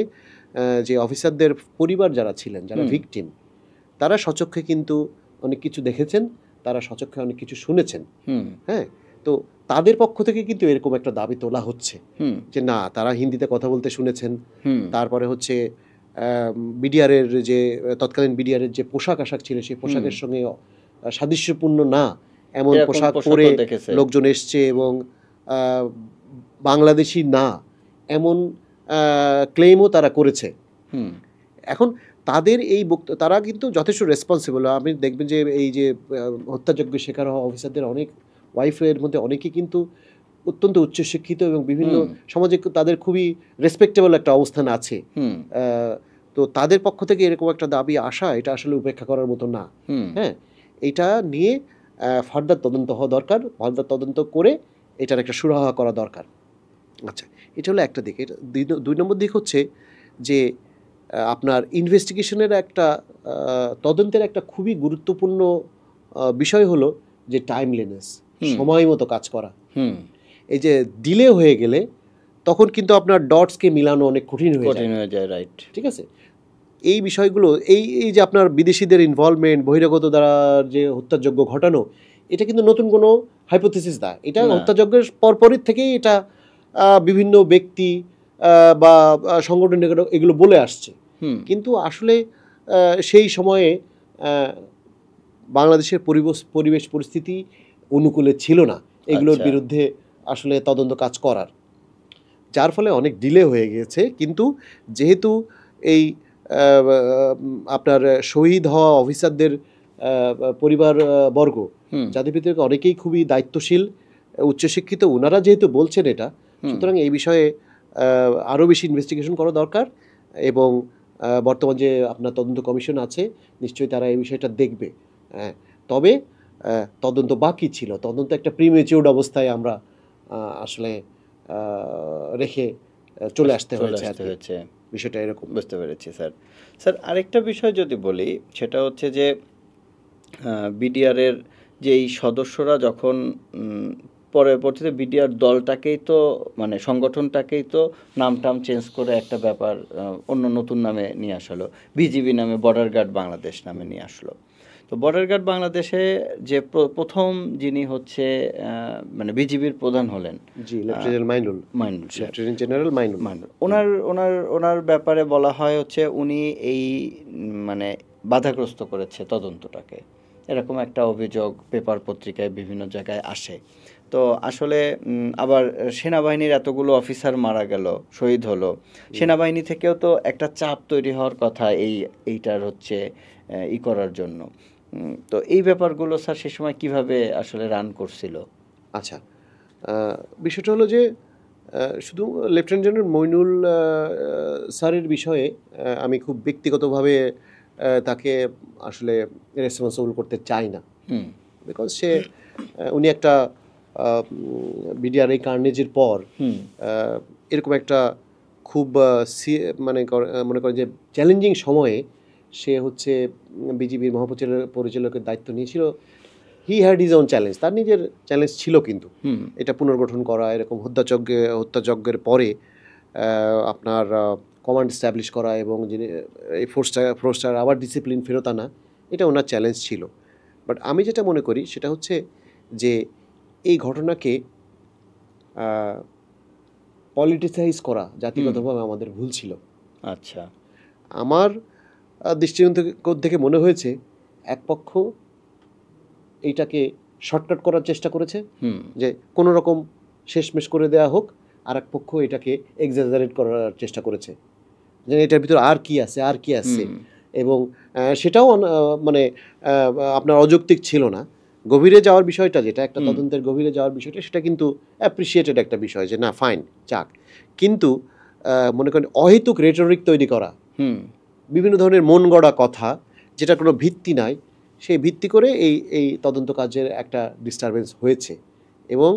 যে অফিসারদের পরিবার যারা ছিলেন, যারা ভিকটিম, তারা স্বচক্ষে কিন্তু অনেক কিছু দেখেছেন, তারা স্বচক্ষে অনেক কিছু শুনেছেন। হ্যাঁ, তো তাদের পক্ষ থেকে কিন্তু এরকম একটা দাবি তোলা হচ্ছে যে না, তারা হিন্দিতে কথা বলতে শুনেছেন। তারপরে হচ্ছে বিডিআরের যে তৎকালীন বিডিআরের যে পোশাক আশাক ছিল, সেই পোশাকের সঙ্গে সাদৃশ্যপূর্ণ না এমন পোশাক পরে লোকজন এসছে এবং বাংলাদেশি না এমন ক্লেমও তারা করেছে। এখন তাদের এই তারা কিন্তু যথেষ্ট রেসপন্সিবল। আপনি দেখবেন যে এই যে হত্যাযজ্ঞের শিকার হওয়া অফিসারদের অনেক ওয়াইফের মধ্যে অনেকেই কিন্তু অত্যন্ত উচ্চশিক্ষিত এবং বিভিন্ন সমাজে তাদের খুবই রেসপেক্টেবল একটা অবস্থান আছে। তো তাদের পক্ষ থেকে এরকম একটা দাবি আসা এটা আসলে উপেক্ষা করার মতো না। হ্যাঁ, এটা নিয়ে ফার্দার তদন্ত হওয়া দরকার, ফার্দার তদন্ত করে এটার একটা সুরাহা করা দরকার। আচ্ছা, এটা হলো একটা দিক। এটা ২ নম্বর দিক হচ্ছে যে আপনার ইনভেস্টিগেশনের একটা তদন্তের একটা খুবই গুরুত্বপূর্ণ বিষয় হলো যে টাইমলিনেস, সময় মতো কাজ করা। এই যে ডিলে হয়ে গেলে তখন কিন্তু আপনার ডটসকে মিলানো অনেক কঠিন হয়ে যায়। রাইট, ঠিক আছে, এই বিষয়গুলো এই এই যে আপনার বিদেশিদের ইনভলভমেন্ট, বহিরাগত দ্বারা যে হত্যাযজ্ঞ ঘটানো, এটা কিন্তু নতুন কোনো হাইপোথিসিস না। এটা হত্যাযজ্ঞের পরপরই থেকেই এটা বিভিন্ন ব্যক্তি বা সংগঠন এগুলো বলে আসছে। কিন্তু আসলে সেই সময়ে বাংলাদেশের পরিবেশ পরিস্থিতি অনুকূলে ছিল না এগুলোর বিরুদ্ধে আসলে তদন্ত কাজ করার, যার ফলে অনেক ডিলে হয়ে গিয়েছে। কিন্তু যেহেতু এই আপনার শহীদ হওয়া অফিসারদের পরিবারবর্গ, যাদের ভিতরে অনেকেই খুবই দায়িত্বশীল, উচ্চশিক্ষিত, ওনারা যেহেতু বলছেন এটা, সুতরাং এই বিষয়ে আরও বেশি ইনভেস্টিগেশন করা দরকার। এবং বর্তমান যে আপনার তদন্ত কমিশন আছে, নিশ্চয়ই তারা এই বিষয়টা দেখবে। তবে তদন্ত বাকি ছিল, তদন্ত একটা প্রিমেচিউরড অবস্থায় আমরা আসলে রেখে চলে আসতে হয়েছে। বিষয়টা এরকম। বুঝতে পেরেছি স্যার। স্যার, আরেকটা বিষয় যদি বলি, সেটা হচ্ছে যে বিডিআরের যে এই সদস্যরা যখন পরবর্তীতে বিডিআর দলটাকেই তো মানে সংগঠনটাকেই তো নাম টাম চেঞ্জ করে একটা ব্যাপার অন্য নতুন নামে নিয়ে আসলো, বিজিবি নামে, বর্ডার গার্ড বাংলাদেশ নামে নিয়ে আসলো। তো বর্ডার গার্ড বাংলাদেশে যে প্রথম যিনি হচ্ছে মানে বিজিবির প্রধান হলেন, ওনার ব্যাপারে বলা হয় হচ্ছে উনি এই মানে বাধাগ্রস্ত করেছে তদন্তটাকে, এরকম একটা অভিযোগ পেপার পত্রিকায় বিভিন্ন জায়গায় আসে। তো আসলে আবার সেনাবাহিনীর এতগুলো অফিসার মারা গেল, শহীদ হলো, সেনাবাহিনী থেকেও তো একটা চাপ তৈরি হওয়ার কথা এইটার হচ্ছে করার জন্য। তো এই ব্যাপারগুলো স্যার সে সময় কিভাবে আসলে রান করছিল? আচ্ছা, বিষয়টা হলো যে শুধু লেফটেন্যান্ট জেনারেল মইনুল স্যারের বিষয়ে আমি খুব ব্যক্তিগতভাবে তাকে আসলে রেসপন্সিবল করতে চাই না, বিকজ উনি একটা বিডিআর এই কার্নেজের পর এরকম একটা খুব মনে করেন যে চ্যালেঞ্জিং সময়ে সে হচ্ছে বিজিবির মহাপরিচালকের দায়িত্ব নিয়েছিল। He had his own challenge, তার নিজের চ্যালেঞ্জ ছিল কিন্তু এটা পুনর্গঠন করা, এরকম হত্যাযজ্ঞের পরে আপনার কমান্ড স্ট্যাবলিশ করা এবং এই ফোর্সটার আবার ডিসিপ্লিন ফেরত আনা, এটা ওনার চ্যালেঞ্জ ছিল। বাট আমি যেটা মনে করি সেটা হচ্ছে যে এই ঘটনাকে পলিটিসাইজ করা জাতিগতভাবে আমাদের ভুল ছিল। আচ্ছা, আমার দৃষ্টিকোণ থেকে মনে হয়েছে এক পক্ষ এইটাকে শর্টকাট করার চেষ্টা করেছে, যে কোনো রকম শেষমেশ করে দেওয়া হোক, আর এক পক্ষ এটাকে এক্সাজারেট করার চেষ্টা করেছে যে এটার ভিতরে আর কি আছে, এবং সেটাও মানে আপনার অযৌক্তিক ছিল না। গভীরে যাওয়ার বিষয়টা, যেটা একটা তদন্তের গভীরে যাওয়ার বিষয়টা, সেটা কিন্তু অ্যাপ্রিসিয়েটেড একটা বিষয়, যে না ফাইন যাক। কিন্তু মনে করেন অহেতুক রেটরিক তৈরি করা, বিভিন্ন ধরনের মন গড়া কথা, যেটা কোনো ভিত্তি নাই, সেই ভিত্তি করে এই তদন্ত কাজের একটা ডিস্টারবেন্স হয়েছে। এবং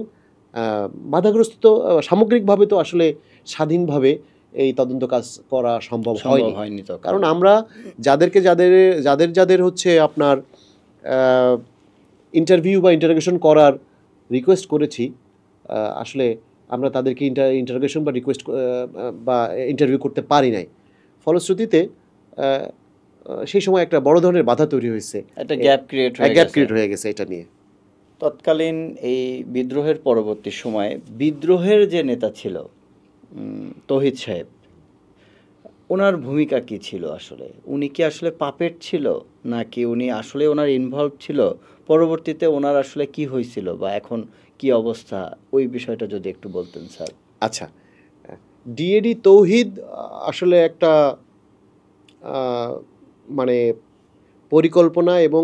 বাধাগ্রস্ত সামগ্রিকভাবে তো আসলে স্বাধীনভাবে এই তদন্ত কাজ করা সম্ভব হয়নি। কারণ আমরা যাদের হচ্ছে আপনার ইন্টারভিউ বা ইন্টারোগেশন করার রিকোয়েস্ট করেছি, আসলে আমরা তাদেরকে ইন্টারোগেশন বা রিকোয়েস্ট বা ইন্টারভিউ করতে পারি নাই। ফলশ্রুতিতে সেই সময় একটা বড় ধরনের বাধা তৈরি হয়েছে, একটা গ্যাপ ক্রিয়েট হয়ে গেছে এটা নিয়ে। তৎকালীন এই বিদ্রোহের পরবর্তী সময়ে বিদ্রোহের যে নেতা ছিল তৌহিদ সাহেব, ওনার ভূমিকা কি ছিল আসলে? উনি কি আসলে পাপেট ছিল, নাকি উনি আসলে ওনার ইনভলভ ছিল? পরবর্তীতে ওনার আসলে কি হয়েছিল বা এখন কি অবস্থা, ওই বিষয়টা যদি একটু বলতেন স্যার। আচ্ছা, ডিএডি তৌহিদ আসলে একটা মানে পরিকল্পনা এবং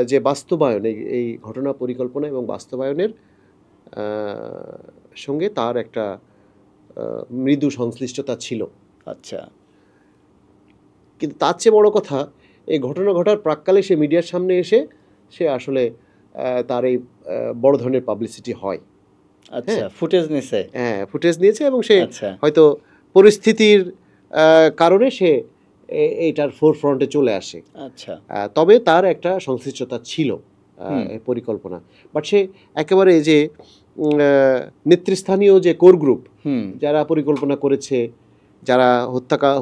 যে বাস্তবায়ন, এই ঘটনা পরিকল্পনা এবং বাস্তবায়নের সঙ্গে তার একটা মৃদু সংশ্লিষ্টতা ছিল। আচ্ছা। কিন্তু তার চেয়ে বড় কথা, এই ঘটনা ঘটার প্রাক্কালে সে মিডিয়ার সামনে এসে সে আসলে তার এই বড় ধরনের পাবলিসিটি হয়। আচ্ছা, ফুটেজ নিছে। হ্যাঁ, ফুটেজ নিয়েছে এবং সে আচ্ছা। হয়তো পরিস্থিতির কারণে সে এইটার ফোরফ্রন্টে চলে আসে। আচ্ছা। তবে তার একটা সংশ্লিষ্টতা ছিল এই পরিকল্পনা। বাট সে একেবারে যে নেতৃস্থানীয় যে কোর গ্রুপ যারা পরিকল্পনা করেছে, যারা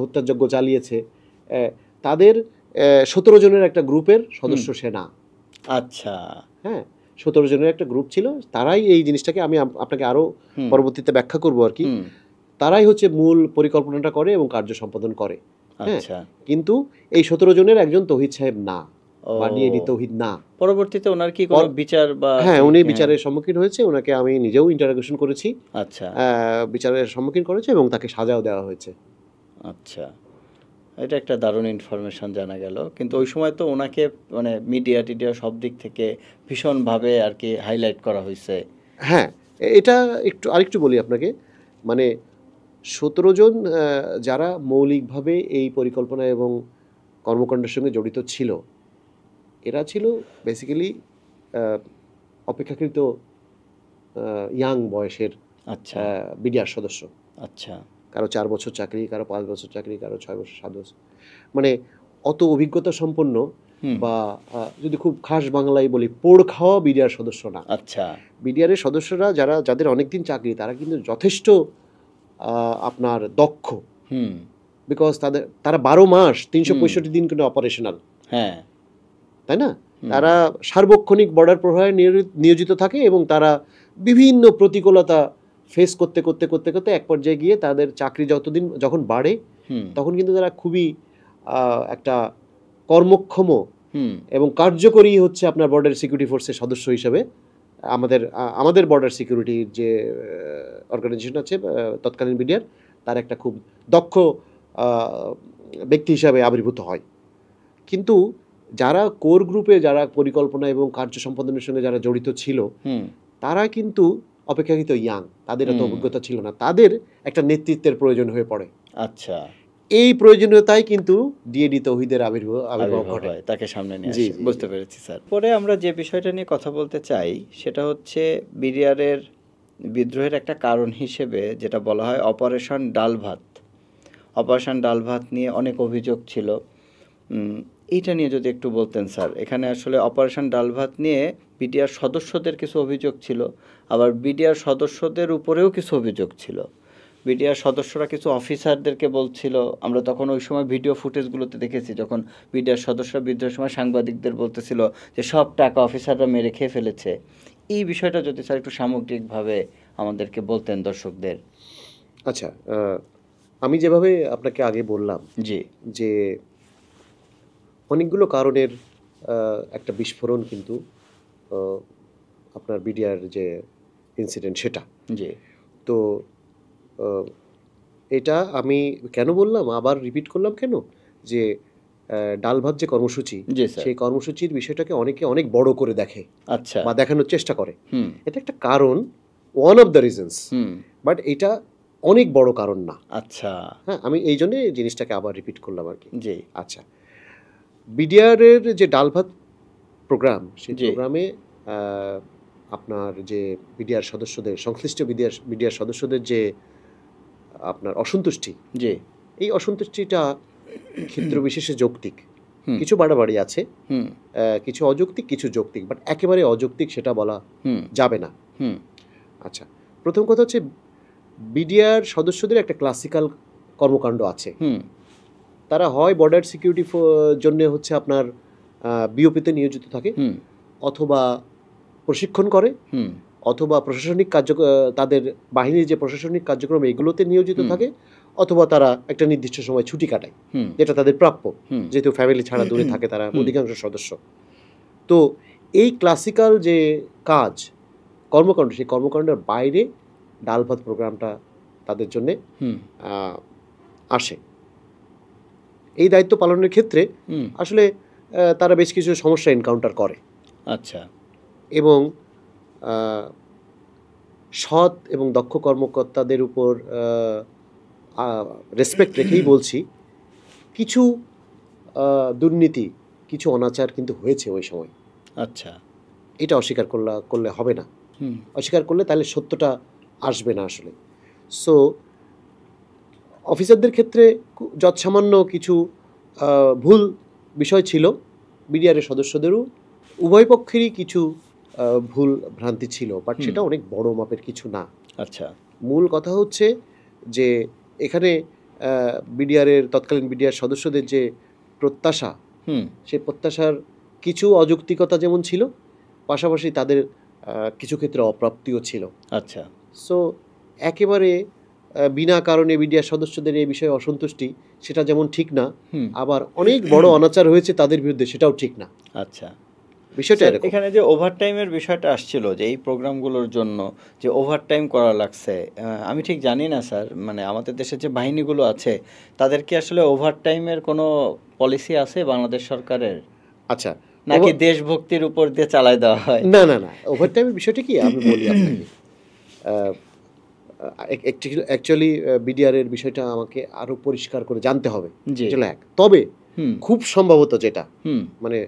হত্যাযজ্ঞ চালিয়েছে, তাদের 17 জনের একটা গ্রুপের সদস্য সে না। আচ্ছা। হ্যাঁ, 17 জনের একটা গ্রুপ ছিল, তারাই এই জিনিসটাকে, আমি আপনাকে আরো পরবর্তীতে ব্যাখ্যা করবো আর কি, তারাই হচ্ছে মূল পরিকল্পনাটা করে এবং কার্য সম্পাদন করে। হ্যাঁ, কিন্তু এই 17 জনের একজন তৌহিদ সাহেব না, বা ডিএডি তৌহিদ না। পরবর্তীতে ওনার কি কোনো বিচার বা? হ্যাঁ, উনি বিচারের সম্মুখীন হয়েছে, ওনাকে আমি নিজেও ইন্টারোগেশন করেছি। আচ্ছা। বিচারের সম্মুখীন করেছে এবং তাকে সাজাও দেওয়া হয়েছে। আচ্ছা, এটা একটা দারুণ ইনফরমেশন জানা গেল। কিন্তু ওই সময় তো ওনাকে মানে মিডিয়া টিডিয়া সব দিক থেকে ভীষণভাবে আর কি হাইলাইট করা হয়েছে। হ্যাঁ, এটা আরেকটু বলি আপনাকে, মানে 17 জন যারা মৌলিকভাবে এই পরিকল্পনা এবং কর্মকাণ্ডের সঙ্গে জড়িত ছিল, এরা ছিল বেসিক্যালি অপেক্ষাকৃত ইয়াং বয়সের বিডিআর সদস্য। আচ্ছা। কারো 4 বছর চাকরি, কারো 5 বছর চাকরি, কারো 6 বছর 7 বছর, মানে অত অভিজ্ঞতা সম্পন্ন বা যদি খুব খাস বাংলায় বলি, পোড় খাওয়া বিডিআর সদস্য না। আচ্ছা। বিডিআরের সদস্যরা যাদের অনেকদিন চাকরি, তারা কিন্তু যথেষ্ট আপনার দক্ষ, বিকজ তারা 12 মাস 365 দিন কিন্তু অপারেশনাল। হ্যাঁ, তাই না? তারা সার্বক্ষণিক বর্ডার প্রহরায় নিয়োজিত থাকে এবং তারা বিভিন্ন প্রতিকূলতা ফেস করতে করতে করতে করতে এক পর্যায়ে গিয়ে তাদের চাকরি যখন বাড়ে, তখন কিন্তু তারা খুবই একটা কর্মক্ষম এবং কার্যকরী হচ্ছে আপনার বর্ডার সিকিউরিটি ফোর্সের সদস্য হিসেবে আমাদের বর্ডার সিকিউরিটির যে অর্গানাইজেশন আছে তৎকালীন বিডিআর, তার একটা খুব দক্ষ ব্যক্তি হিসাবে আবির্ভূত হয়। কিন্তু যারা কোর গ্রুপে, যারা পরিকল্পনা এবং কার্য সম্পাদনের সঙ্গে যারা জড়িত ছিল, তারা কিন্তু অপেক্ষাকৃত ইয়াং, তাদের এত অভিজ্ঞতা ছিল না, তাদের একটা নেতৃত্বের প্রয়োজন হয়ে পড়ে। আচ্ছা। এই প্রয়োজনীয়তাই কিন্তু ডিএডি তৌহিদের আবির্ভাব ঘটে, তাকে সামনে নিয়ে আসে। বুঝতে পেরেছি স্যার। পরে আমরা যে বিষয়টা নিয়ে কথা বলতে চাই সেটা হচ্ছে বিডিআরের বিদ্রোহের একটা কারণ হিসেবে যেটা বলা হয় অপারেশন ডাল ভাত। অপারেশন ডাল ভাত নিয়ে অনেক অভিযোগ ছিল, এইটা নিয়ে যদি একটু বলতেন স্যার। এখানে আসলে অপারেশন ডাল ভাত নিয়ে বিডিআর সদস্যদের কিছু অভিযোগ ছিল, আবার বিডিআর সদস্যদের উপরেও কিছু অভিযোগ ছিল। বিডিআর সদস্যরা কিছু অফিসারদেরকে বলছিল, আমরা তখন ওই সময় ভিডিও ফুটেজগুলোতে দেখেছি, যখন বিডিআর সদস্যরা বিদ্রোহের সময় সাংবাদিকদের বলতেছিল যে সব টাকা অফিসাররা মেরে খেয়ে ফেলেছে। এই বিষয়টা যদি স্যার একটু সামগ্রিকভাবে আমাদেরকে বলতেন দর্শকদের। আচ্ছা, আমি যেভাবে আপনাকে আগে বললাম যে অনেকগুলো কারণের একটা বিস্ফোরণ কিন্তু আপনার বিডিআর যে ইনসিডেন্ট সেটা, তো এটা আমি কেন বললাম, আবার রিপিট করলাম কেন, যে ডাল ভাত যে কর্মসূচি, সেই কর্মসূচির বিষয়টাকে অনেকে অনেক বড় করে দেখে, আচ্ছা, বা দেখানোর চেষ্টা করে। এটা একটা কারণ, one of the reasons, but এটা অনেক বড় কারণ না। আচ্ছা, হ্যাঁ, আমি এই জন্যে জিনিসটাকে আবার রিপিট করলাম আর কি। আচ্ছা, বিডিআরের যে ডাল ভাত প্রোগ্রাম, সেই প্রোগ্রামে আপনার যে বিডিআর সদস্যদের, সংশ্লিষ্ট বিডিআর সদস্যদের যে আপনার অসন্তুষ্টি, এই অসন্তুষ্টিটা ক্ষেত্র বিশেষে যৌক্তিক। কিছু বাড়াবাড়ি আছে, কিছু অযৌক্তিক, কিছু যৌক্তিক, বাট একেবারে অযৌক্তিক সেটা বলা যাবে না। আচ্ছা, প্রথম কথা হচ্ছে বিডিআর সদস্যদের একটা ক্লাসিক্যাল কর্মকাণ্ড আছে। তারা হয় বর্ডার সিকিউরিটি জন্য হচ্ছে আপনার বিওপিতে নিয়োজিত থাকে, অথবা প্রশিক্ষণ করে, অথবা প্রশাসনিক তাদের বাহিনীর যে প্রশাসনিক কার্যক্রম এগুলোতে নিয়োজিত থাকে, অথবা তারা একটা নির্দিষ্ট সময় ছুটি কাটায়, যেটা তাদের প্রাপ্য, যেহেতু ফ্যামিলি ছাড়া দূরে থাকে তারা অধিকাংশ সদস্য। তো এই ক্লাসিক্যাল যে কাজ, কর্মকাণ্ড, সেই কর্মকাণ্ডের বাইরে ডাল ভাত প্রোগ্রামটা তাদের জন্যে আসে। এই দায়িত্ব পালনের ক্ষেত্রে হুম, আসলে তারা বেশ কিছু সমস্যা এনকাউন্টার করে আচ্ছা, এবং আহ, সৎ এবং দক্ষ কর্মকর্তাদের উপর রেসপেক্ট রেখেই বলছি, কিছু দুর্নীতি, কিছু অনাচার কিন্তু হয়েছে ওই সময়। আচ্ছা, এটা অস্বীকার করলে হবে না। হুম, অস্বীকার করলে তাহলে সত্যটা আসবে না আসলে। সো অফিসারদের ক্ষেত্রে যৎসামান্য কিছু ভুল বিষয় ছিল, বিডিআরের সদস্যদেরও উভয় পক্ষেরই কিছু ভুল ভ্রান্তি ছিল, বাট হুম, সেটা অনেক বড় মাপের কিছু না। আচ্ছা, মূল কথা হচ্ছে যে এখানে বিডিআরের তৎকালীন বিডিআর সদস্যদের যে প্রত্যাশা, হুম, সেই প্রত্যাশার কিছু অযৌক্তিকতা যেমন ছিল, পাশাপাশি তাদের কিছু ক্ষেত্রে অপ্রাপ্তিও ছিল। আচ্ছা, সো একেবারে বিনা কারণে বিডিআর সদস্যদের এই বিষয়ে অসন্তুষ্টি, সেটা যেমন ঠিক না, হুম, আবার অনেক বড় অনাচার হয়েছে তাদের বিরুদ্ধে, সেটাও ঠিক না। আচ্ছা। বিষয়টা স্যার, এরকম। এখানে যে ওভারটাইমের বিষয়টা আসছিল যে এই প্রোগ্রামগুলোর জন্য যে ওভারটাইম করা লাগছে, আমি ঠিক জানি না স্যার, মানে আমাদের দেশে যে বাহিনীগুলো আছে তাদের কি আসলে ওভারটাইমের কোনো পলিসি আছে বাংলাদেশ সরকারের, আচ্ছা, নাকি দেশভক্তির উপর দিয়ে চালায় দেওয়া হয়? না না না, ওভারটাইমের বিষয়টা কি আমি বলি আপনাকে। অ্যাকচুয়ালি বিডিআরের বিষয়টা আমাকে আরও পরিষ্কার করে জানতে হবে, জি, এটা হলো এক। তবে হুম, খুব সম্ভবত যেটা, হুম, মানে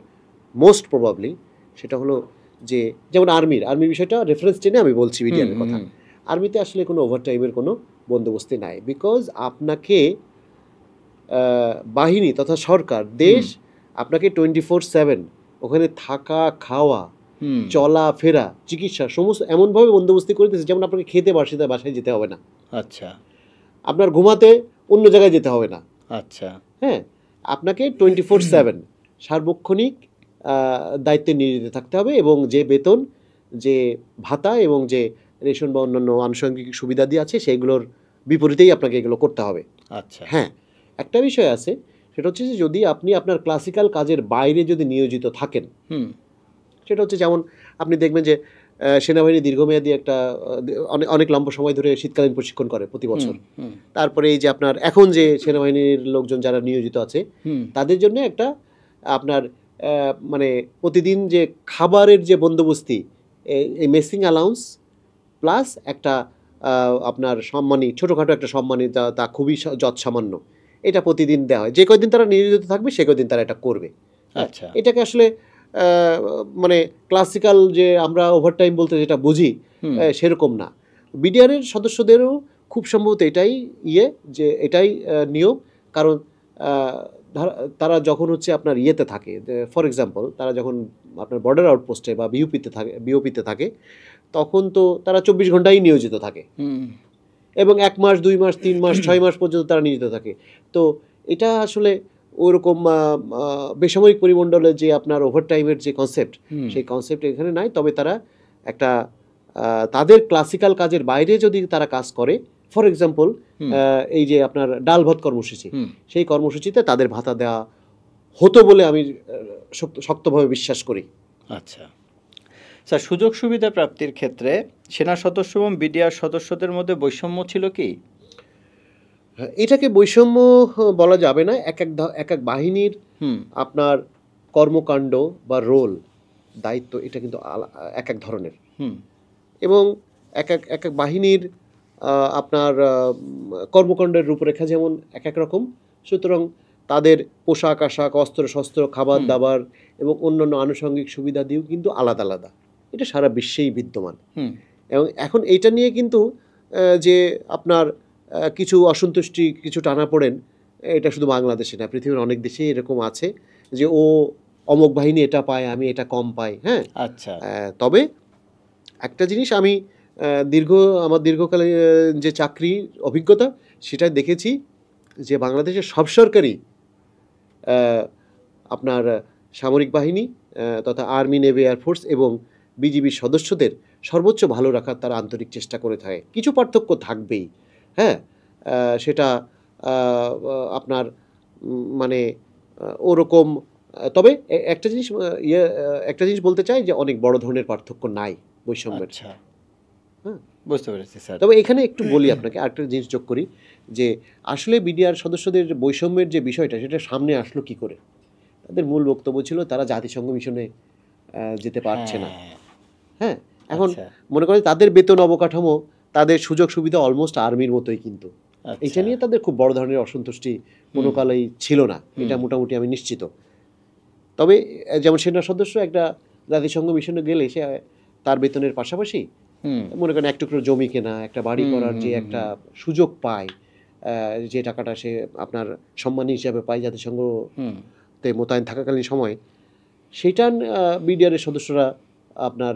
মোস্ট প্রবাবলি সেটা হলো যে, যেমন আর্মির বিষয়টা রেফারেন্স টেনে আমি বলছি হুম, বিডিআরের হুম, কথা। হুম, আর্মিতে আসলে কোনো ওভারটাইমের কোনো বন্দোবস্তি নাই, বিকজ আপনাকে বাহিনী তথা সরকার, হুম, দেশ আপনাকে 24/7 ওখানে থাকা, খাওয়া, হুম, চলাফেরা, চিকিৎসা সমস্ত এমনভাবে বন্দোবস্তি করে দিয়েছে, যেমন আপনাকে খেতে বাসায় যেতে হবে না, আচ্ছা, আপনার ঘুমাতে অন্য জায়গায় যেতে হবে না। আচ্ছা, হ্যাঁ, আপনাকে 24/7 সার্বক্ষণিক দায়িত্বে নিয়োজিত থাকতে হবে, এবং যে বেতন, যে ভাতা এবং যে রেশন বা অন্যান্য আনুষঙ্গিক সুবিধা দিয়ে আছে, সেগুলোর বিপরীতেই আপনাকে এগুলো করতে হবে। আচ্ছা, হ্যাঁ, একটা বিষয় আছে, সেটা হচ্ছে যে যদি আপনি আপনার ক্লাসিক্যাল কাজের বাইরে যদি নিয়োজিত থাকেন, হুম, সেটা হচ্ছে যেমন আপনি দেখবেন যে সেনাবাহিনী দীর্ঘমেয়াদী একটা অনেক অনেক লম্বা সময় ধরে শীতকালীন প্রশিক্ষণ করে প্রতি হুম, বছর। হুম, তারপরে এই যে আপনার এখন যে সেনাবাহিনীর লোকজন যারা নিয়োজিত আছে, হুম, তাদের জন্য একটা আপনার মানে প্রতিদিন যে খাবারের যে বন্দোবস্তি, এই মেসিং অ্যালাউন্স প্লাস একটা আপনার সম্মানী, ছোটোখাটো একটা সম্মানী, তা খুবই যৎসামান্য, এটা প্রতিদিন দেওয়া হয়। যে কয়দিন তারা নিয়োজিত থাকবে সে কয়দিন তারা এটা করবে। হ্যাঁ, আচ্ছা, এটাকে আসলে মানে ক্লাসিক্যাল যে আমরা ওভারটাইম বলতে যেটা বুঝি, হুম, সেরকম না। বিডিআরের সদস্যদেরও খুব সম্ভবত এটাই যে এটাই নিয়ম। কারণ আহ, তারা যখন হচ্ছে আপনার ইয়েতে থাকে, ফর এক্সাম্পল তারা যখন আপনার বর্ডার আউটপোস্টে বা বিওপিতে থাকে, তখন তো তারা 24 ঘন্টাই নিয়োজিত থাকে, হুম, এবং 1 মাস, 2 মাস, 3 মাস, 6 মাস পর্যন্ত তারা নিয়োজিত থাকে। তো এটা আসলে ওরকম বেসামরিক পরিমণ্ডলে যে আপনার ওভারটাইমের যে কনসেপ্ট, হুম, সেই কনসেপ্ট এখানে নাই। তবে তারা একটা তাদের ক্লাসিক্যাল কাজের বাইরে যদি তারা কাজ করে, ফর এক্সাম্পল হুম, এই যে আপনার ডাল ভাত কর্মসূচি, হুম, সেই কর্মসূচিতে তাদের ভাতা দেওয়া হতো বলে আমি শক্তভাবে বিশ্বাস করি। আচ্ছা। স্যার, সুযোগ সুবিধা প্রাপ্তির ক্ষেত্রে সেনা সদস্য এবং বিডিআর সদস্যদের মধ্যে বৈষম্য ছিল কি? হ্যাঁ, এটাকে বৈষম্য বলা যাবে না। এক এক বাহিনীর হুম, আপনার কর্মকাণ্ড বা রোল, দায়িত্ব, এটা কিন্তু এক এক ধরনের, হুম, এবং এক এক বাহিনীর আপনার কর্মকাণ্ডের রূপরেখা যেমন এক এক রকম, সুতরাং তাদের পোশাক আশাক, অস্ত্র শস্ত্র, খাবার হুম, দাবার এবং অন্যান্য আনুষঙ্গিক সুবিধা দিয়েও কিন্তু আলাদা আলাদা। এটা সারা বিশ্বেই বিদ্যমান। হুম, এবং এখন এইটা নিয়ে কিন্তু যে আপনার কিছু অসন্তুষ্টি, কিছু টানাপোড়েন, এটা শুধু বাংলাদেশে না, পৃথিবীর অনেক দেশেই এরকম আছে যে ও অমুক বাহিনী এটা পায়, আমি এটা কম পাই। হ্যাঁ, আচ্ছা, তবে একটা জিনিস আমি আমার দীর্ঘকালে যে চাকরি অভিজ্ঞতা, সেটা দেখেছি যে বাংলাদেশের সব সরকারি আহ, আপনার সামরিক বাহিনী তথা আর্মি, নেভি, এয়ারফোর্স এবং বিজিবির সদস্যদের সর্বোচ্চ ভালো রাখার তারা আন্তরিক চেষ্টা করে থাকে। কিছু পার্থক্য থাকবেই। হ্যাঁ, সেটা আপনার মানে ওরকম, তবে একটা জিনিস একটা জিনিস বলতে চাই যে অনেক বড় ধরনের পার্থক্য নাই বৈষম্যের। আচ্ছা। হ্যাঁ, বুঝতে পেরেছি স্যার। তবে এখানে একটু বলি আপনাকে, আরেকটা জিনিস যোগ করি যে আসলে বিডিআর সদস্যদের বৈষম্যের যে বিষয়টা সেটা সামনে আসলো কি করে। তাদের মূল বক্তব্য ছিল তারা জাতিসংঘ মিশনে যেতে পারছে না। হ্যাঁ, হ্যাঁ, এখন আচ্ছা, মনে করেন তাদের বেতন অবকাঠামো, তাদের সুযোগ সুবিধা অলমোস্ট আর্মির মতোই, কিন্তু এটা আচ্ছা। নিয়ে তাদের খুব বড় ধরনের অসন্তুষ্টি কোনো কালেই ছিল না, এটা মোটামুটি আমি নিশ্চিত। তবে যেমন সেনা সদস্য একটা জাতিসংঘ মিশনে গেলে সে তার বেতনের পাশাপাশি হুম, মনে করেন এক টুকরো জমি কেনা, একটা বাড়ি হুম, করার হুম, যে হুম, একটা সুযোগ পায়, যে টাকাটা সে আপনার সম্মানী হিসাবে পায় হুম, জাতিসংঘতে মোতায়েন থাকাকালীন সময়, সেটা বিডিআরের সদস্যরা আপনার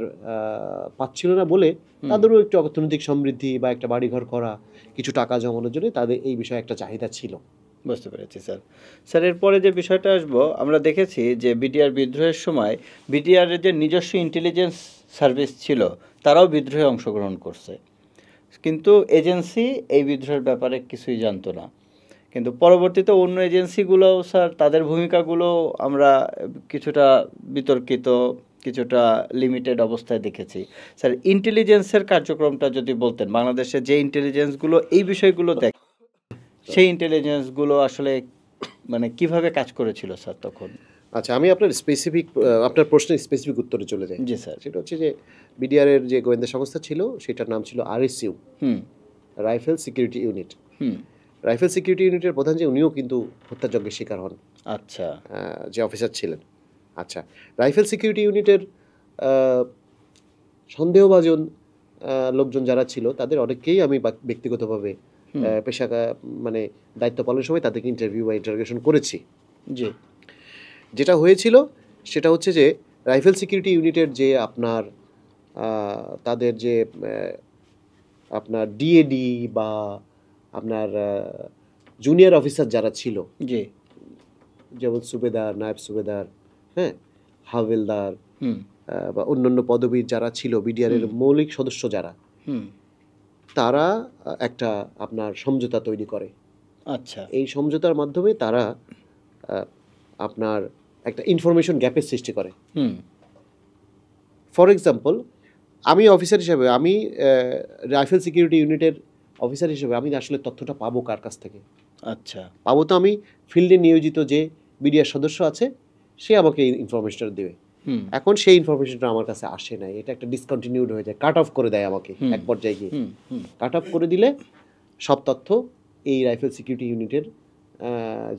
পাচ্ছিল না বলে তাদেরও একটু অর্থনৈতিক সমৃদ্ধি বা একটা বাড়িঘর করা, কিছু টাকা জমানোর জন্য তাদের এই বিষয়ে একটা চাহিদা ছিল। বুঝতে পেরেছি স্যার। স্যার এরপরে যে বিষয়টা আসবো, আমরা দেখেছি যে বিডিআর বিদ্রোহের সময় বিডিআরের যে নিজস্ব ইন্টেলিজেন্স সার্ভিস ছিল তারাও বিদ্রোহে অংশগ্রহণ করছে, কিন্তু এজেন্সি এই বিদ্রোহের ব্যাপারে কিছুই জানতো না। কিন্তু পরবর্তীতে অন্য এজেন্সিগুলোও স্যার তাদের ভূমিকাগুলো আমরা কিছুটা বিতর্কিত, কিছুটা লিমিটেড অবস্থায় দেখেছি। স্যার ইন্টেলিজেন্সের কার্যক্রমটা যদি বলতেন, বাংলাদেশে যে ইন্টেলিজেন্সগুলো এই বিষয়গুলো দেখে সেই ইন্টেলিজেন্সগুলো আসলে মানে কিভাবে কাজ করেছিল স্যার তখন? আচ্ছা, আমি আপনার প্রশ্নের স্পেসিফিক উত্তরে চলে যাই। জি স্যার। সেটা হচ্ছে যে বিডিআরের যে গোয়েন্দা সংস্থা ছিল সেটার নাম ছিল আরএসইউ, হুম, রাইফেল সিকিউরিটি ইউনিট। হুম, রাইফেল সিকিউরিটি ইউনিটের প্রধান যে উনিও কিন্তু হত্যাযজ্ঞের শিকার হন, আচ্ছা, যে অফিসার ছিলেন। আচ্ছা, রাইফেল সিকিউরিটি ইউনিটের আহ, সন্দেহভাজন লোকজন যারা ছিল তাদের অনেককেই আমি ব্যক্তিগতভাবে মানে দায়িত্ব পালনের সময় তাদেরকে ইন্টারভিউ বা ইন্টারোগেশন করেছি। জি, যেটা হয়েছিল সেটা হচ্ছে যে রাইফেল সিকিউরিটি ইউনিটের যে আপনার তাদের যে আপনার ডিএডি বা আপনার জুনিয়র অফিসার যারা ছিল, জি, যেমন সুবেদার, নায়েব সুবেদার, হ্যাঁ, হাবিলদার, হুম, বা অন্যান্য পদবীর যারা ছিল বিডিআরের মৌলিক সদস্য যারা, হুম, তারা একটা আপনার সমঝোতা তৈরি করে। আচ্ছা, এই সমঝোতার মাধ্যমে তারা আহ, আপনার একটা ইনফরমেশন গ্যাপের সৃষ্টি করে। হুম, ফর এক্সাম্পল, আমি অফিসার হিসেবে, আমি রাইফেল সিকিউরিটি ইউনিটের অফিসার হিসেবে আমি আসলে তথ্যটা পাবো কার কাছ থেকে? আচ্ছা, পাবো তো আমি ফিল্ডে নিয়োজিত যে বিডিআর সদস্য আছে, সে আমাকে এই ইনফরমেশনটা দেবে। হুম, এখন সেই ইনফরমেশনটা আমার কাছে আসে নাই, এটা একটা ডিসকন্টিনিউড হয়ে যায়, কাট অফ করে দেয় আমাকে এক পর্যায়ে গিয়ে। হুম, হুম, কাট অফ করে দিলে সব তথ্য এই রাইফেল সিকিউরিটি ইউনিটের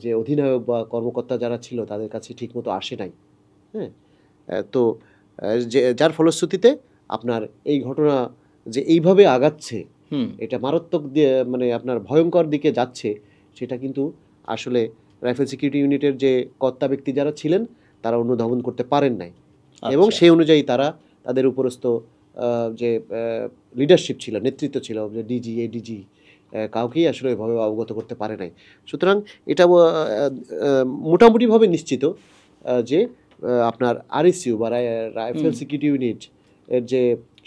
যে অধিনায়ক বা কর্মকর্তা যারা ছিল তাদের কাছে ঠিকমতো আসে নাই। হ্যাঁ, তো যার ফলশ্রুতিতে আপনার এই ঘটনা যে এইভাবে আগাচ্ছে, হুম, এটা মারাত্মক মানে আপনার ভয়ঙ্কর দিকে যাচ্ছে, সেটা কিন্তু আসলে রাইফেল সিকিউরিটি ইউনিটের যে কর্তা ব্যক্তি যারা ছিলেন তারা অনুধাবন করতে পারেন নাই, এবং আচ্ছা, সেই অনুযায়ী তারা তাদের উপরস্থ যে লিডারশিপ ছিল, নেতৃত্ব ছিল, যে ডিজি, এডিজি, কাউকেই আসলে এভাবে অবগত করতে পারে নাই। সুতরাং এটা মোটামুটিভাবে নিশ্চিত যে আপনার আরএসইউ বা রাইফেল সিকিউরিটি ইউনিট এর যে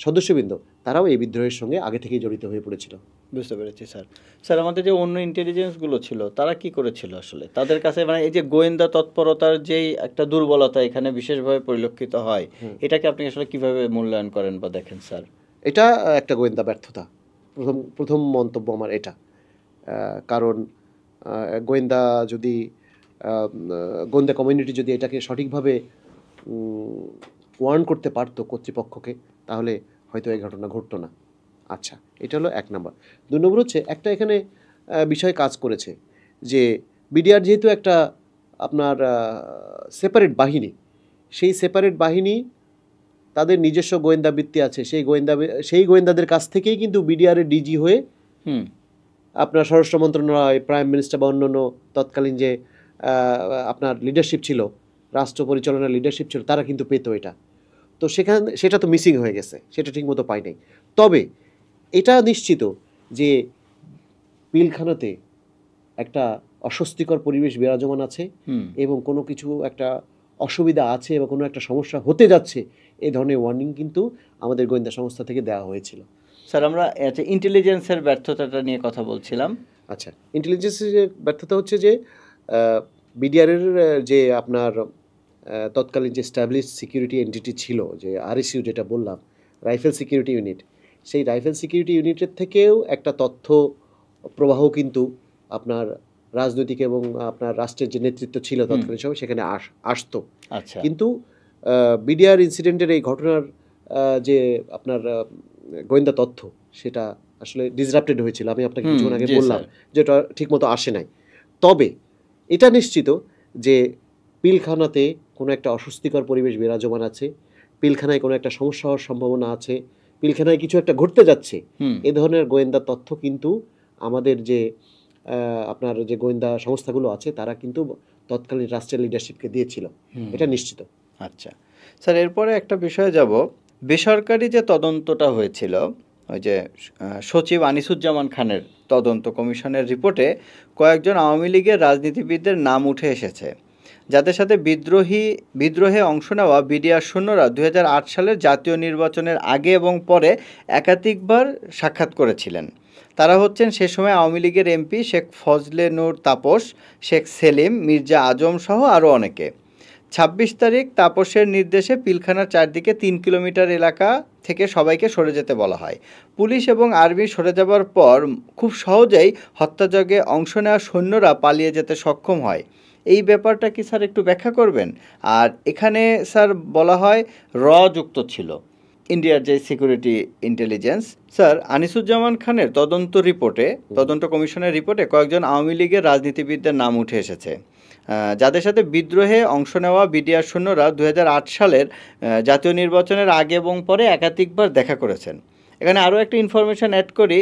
সদস্যবৃন্দ তারাও এই বিদ্রোহের সঙ্গে আগে থেকেই জড়িত হয়ে পড়েছিল। বুঝতে পেরেছি স্যার। স্যার আমাদের যে অন্য ইন্টেলিজেন্সগুলো ছিল তারা কি করেছিল আসলে? তাদের কাছে মানে এই যে গোয়েন্দা তৎপরতার যেই একটা দুর্বলতা এখানে বিশেষভাবে পরিলক্ষিত হয়, এটাকে আপনি আসলে কিভাবে মূল্যায়ন করেন বা দেখেন স্যার? এটা একটা গোয়েন্দা ব্যর্থতা। প্রথম মন্তব্য আমার এটা। কারণ গোয়েন্দা যদি গোয়েন্দা কমিউনিটি যদি এটাকে সঠিকভাবে ওয়ার্ন করতে পারতো কর্তৃপক্ষকে, তাহলে হয়তো এই ঘটনা ঘটতো না। আচ্ছা, এটা হলো ১ নাম্বার। ২ নম্বর হচ্ছে একটা এখানে বিষয় কাজ করেছে যে বিডিআর যেহেতু একটা আপনার সেপারেট বাহিনী, সেই সেপারেট বাহিনী তাদের নিজস্ব গোয়েন্দা বৃত্তি আছে। সেই গোয়েন্দাদের কাছ থেকেই কিন্তু বিডিআরের ডিজি হয়ে হুম, আপনার স্বরাষ্ট্র মন্ত্রণালয়, প্রাইম মিনিস্টার বা অন্যান্য তৎকালীন যে আপনার লিডারশিপ ছিল, রাষ্ট্র পরিচালনার লিডারশিপ ছিল, তারা কিন্তু পেত এটা। তো সেটা তো মিসিং হয়ে গেছে, সেটা ঠিকমতো পায় নাই। তবে এটা নিশ্চিত যে পিলখানাতে একটা অস্বস্তিকর পরিবেশ বিরাজমান আছে, হুম। এবং কোনো কিছু একটা অসুবিধা আছে বা কোনো একটা সমস্যা হতে যাচ্ছে, এই ধরনের ওয়ার্নিং কিন্তু আমাদের গোয়েন্দা সংস্থা থেকে দেওয়া হয়েছিল। স্যার আমরা আচ্ছা ইন্টেলিজেন্সের ব্যর্থতাটা নিয়ে কথা বলছিলাম। আচ্ছা, ইন্টেলিজেন্সের ব্যর্থতা হচ্ছে যে বিডিআরের যে আপনার তৎকালীন যে স্ট্যাবলিশ সিকিউরিটি এন্টিটি ছিল, যে আরএসইউ যেটা বললাম, রাইফেল সিকিউরিটি ইউনিট, সেই রাইফেল সিকিউরিটি ইউনিটের থেকেও একটা তথ্য প্রবাহ কিন্তু আপনার রাজনৈতিক এবং আপনার রাষ্ট্রের যে নেতৃত্ব ছিল তৎকালীন সময় সেখানে আসতো। আচ্ছা। কিন্তু বিডিআর ইনসিডেন্টের এই ঘটনার যে আপনার গোয়েন্দা তথ্য সেটা আসলে ডিসরাপ্টেড হয়েছিল। আমি আপনাকে কিছুক্ষণ আগে বললাম যেটা ঠিকমতো আসে নাই। তবে এটা নিশ্চিত যে পিলখানাতে কোনো একটা অস্বস্তিকর পরিবেশ বিরাজমান আছে, পিলখানায় কোনো একটা সমস্যা হওয়ার সম্ভাবনা আছে, পিলখানায় কিছু একটা ঘটতে যাচ্ছে, এ ধরনের গোয়েন্দা তথ্য কিন্তু আমাদের যে আপনার যে গোয়েন্দা সংস্থাগুলো আছে তারা কিন্তু তৎকালীন রাষ্ট্রের লিডারশিপকে দিয়েছিল, এটা নিশ্চিত। আচ্ছা স্যার, এরপরে একটা বিষয়ে যাব। বেসরকারি যে তদন্তটা হয়েছিল, ওই যে সচিব আনিসুজ্জামান খানের তদন্ত কমিশনের রিপোর্টে কয়েকজন আওয়ামী লীগের রাজনীতিবিদদের নাম উঠে এসেছে, যাদের সাথে বিদ্রোহে অংশ নেওয়া বিডিআর সৈন্যরা 2008 সালের জাতীয় নির্বাচনের আগে এবং পরে একাধিকবার সাক্ষাৎ করেছিলেন। তারা হচ্ছেন সে সময় আওয়ামী লীগের এমপি শেখ ফজলে নূর তাপস, শেখ সেলিম, মির্জা আজম সহ আরও অনেকে। 26 তারিখ তাপসের নির্দেশে পিলখানার চারদিকে 3 কিলোমিটার এলাকা থেকে সবাইকে সরে যেতে বলা হয়। পুলিশ এবং আর্মি সরে যাবার পর খুব সহজেই হত্যাযজ্ঞে অংশ নেওয়া সৈন্যরা পালিয়ে যেতে সক্ষম হয়। এই ব্যাপারটা কি স্যার একটু ব্যাখ্যা করবেন? আর এখানে স্যার বলা হয় যুক্ত ছিল ইন্ডিয়ার যে সিকিউরিটি ইন্টেলিজেন্স। স্যার, আনিসুজ্জামান খানের তদন্ত কমিশনের রিপোর্টে কয়েকজন আওয়ামী লীগের রাজনীতিবিদদের নাম উঠে এসেছে, যাদের সাথে বিদ্রোহে অংশ নেওয়া বিডিআর সৈন্যরা 2008 সালের জাতীয় নির্বাচনের আগে এবং পরে একাধিকবার দেখা করেছেন। এখানে আরও একটা ইনফরমেশন অ্যাড করি,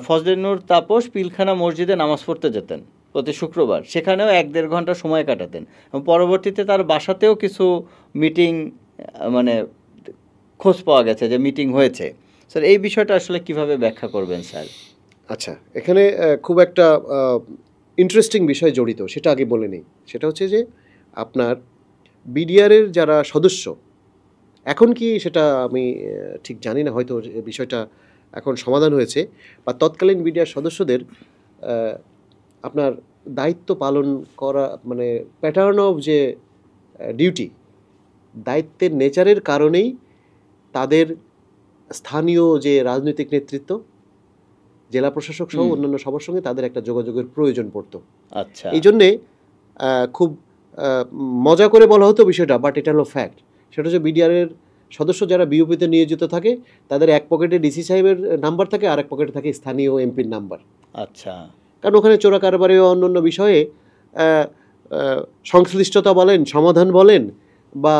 ফজলে নূর তাপস পিলখানা মসজিদে নামাজ পড়তে যেতেন প্রতি শুক্রবার, সেখানেও 1-1.5 ঘন্টা সময় কাটাতেন এবং পরবর্তীতে তার বাসাতেও কিছু মিটিং মানে খোঁজ পাওয়া গেছে যে মিটিং হয়েছে। স্যার, এই বিষয়টা আসলে কিভাবে ব্যাখ্যা করবেন স্যার? আচ্ছা, এখানে খুব একটা ইন্টারেস্টিং বিষয় জড়িত, সেটা আগে বলে নেই। সেটা হচ্ছে যে আপনার বিডিআরের যারা সদস্য, এখন কি সেটা আমি ঠিক জানি না, হয়তো বিষয়টা এখন সমাধান হয়েছে, বা তৎকালীন বিডিআর সদস্যদের আপনার দায়িত্ব পালন করা মানে প্যাটার্ন অফ যে ডিউটি, দায়িত্বের নেচারের কারণেই তাদের স্থানীয় যে রাজনৈতিক নেতৃত্ব, জেলা প্রশাসক সহ অন্যান্য সবার সঙ্গে তাদের একটা যোগাযোগের প্রয়োজন পড়তো। আচ্ছা, এই জন্যে খুব মজা করে বলা হতো বিষয়টা, বাট এটা হলো ফ্যাক্ট। সেটা হচ্ছে বিডিআরের সদস্য যারা বিওপিতে নিয়োজিত থাকে তাদের এক পকেটে ডিসি সাহেবের নাম্বার থাকে, আর এক পকেটে থাকে স্থানীয় এমপির নাম্বার। আচ্ছা, কারণ ওখানে চোরা কারবারে অন্যান্য বিষয়ে সংশ্লিষ্টতা বলেন, সমাধান বলেন, বা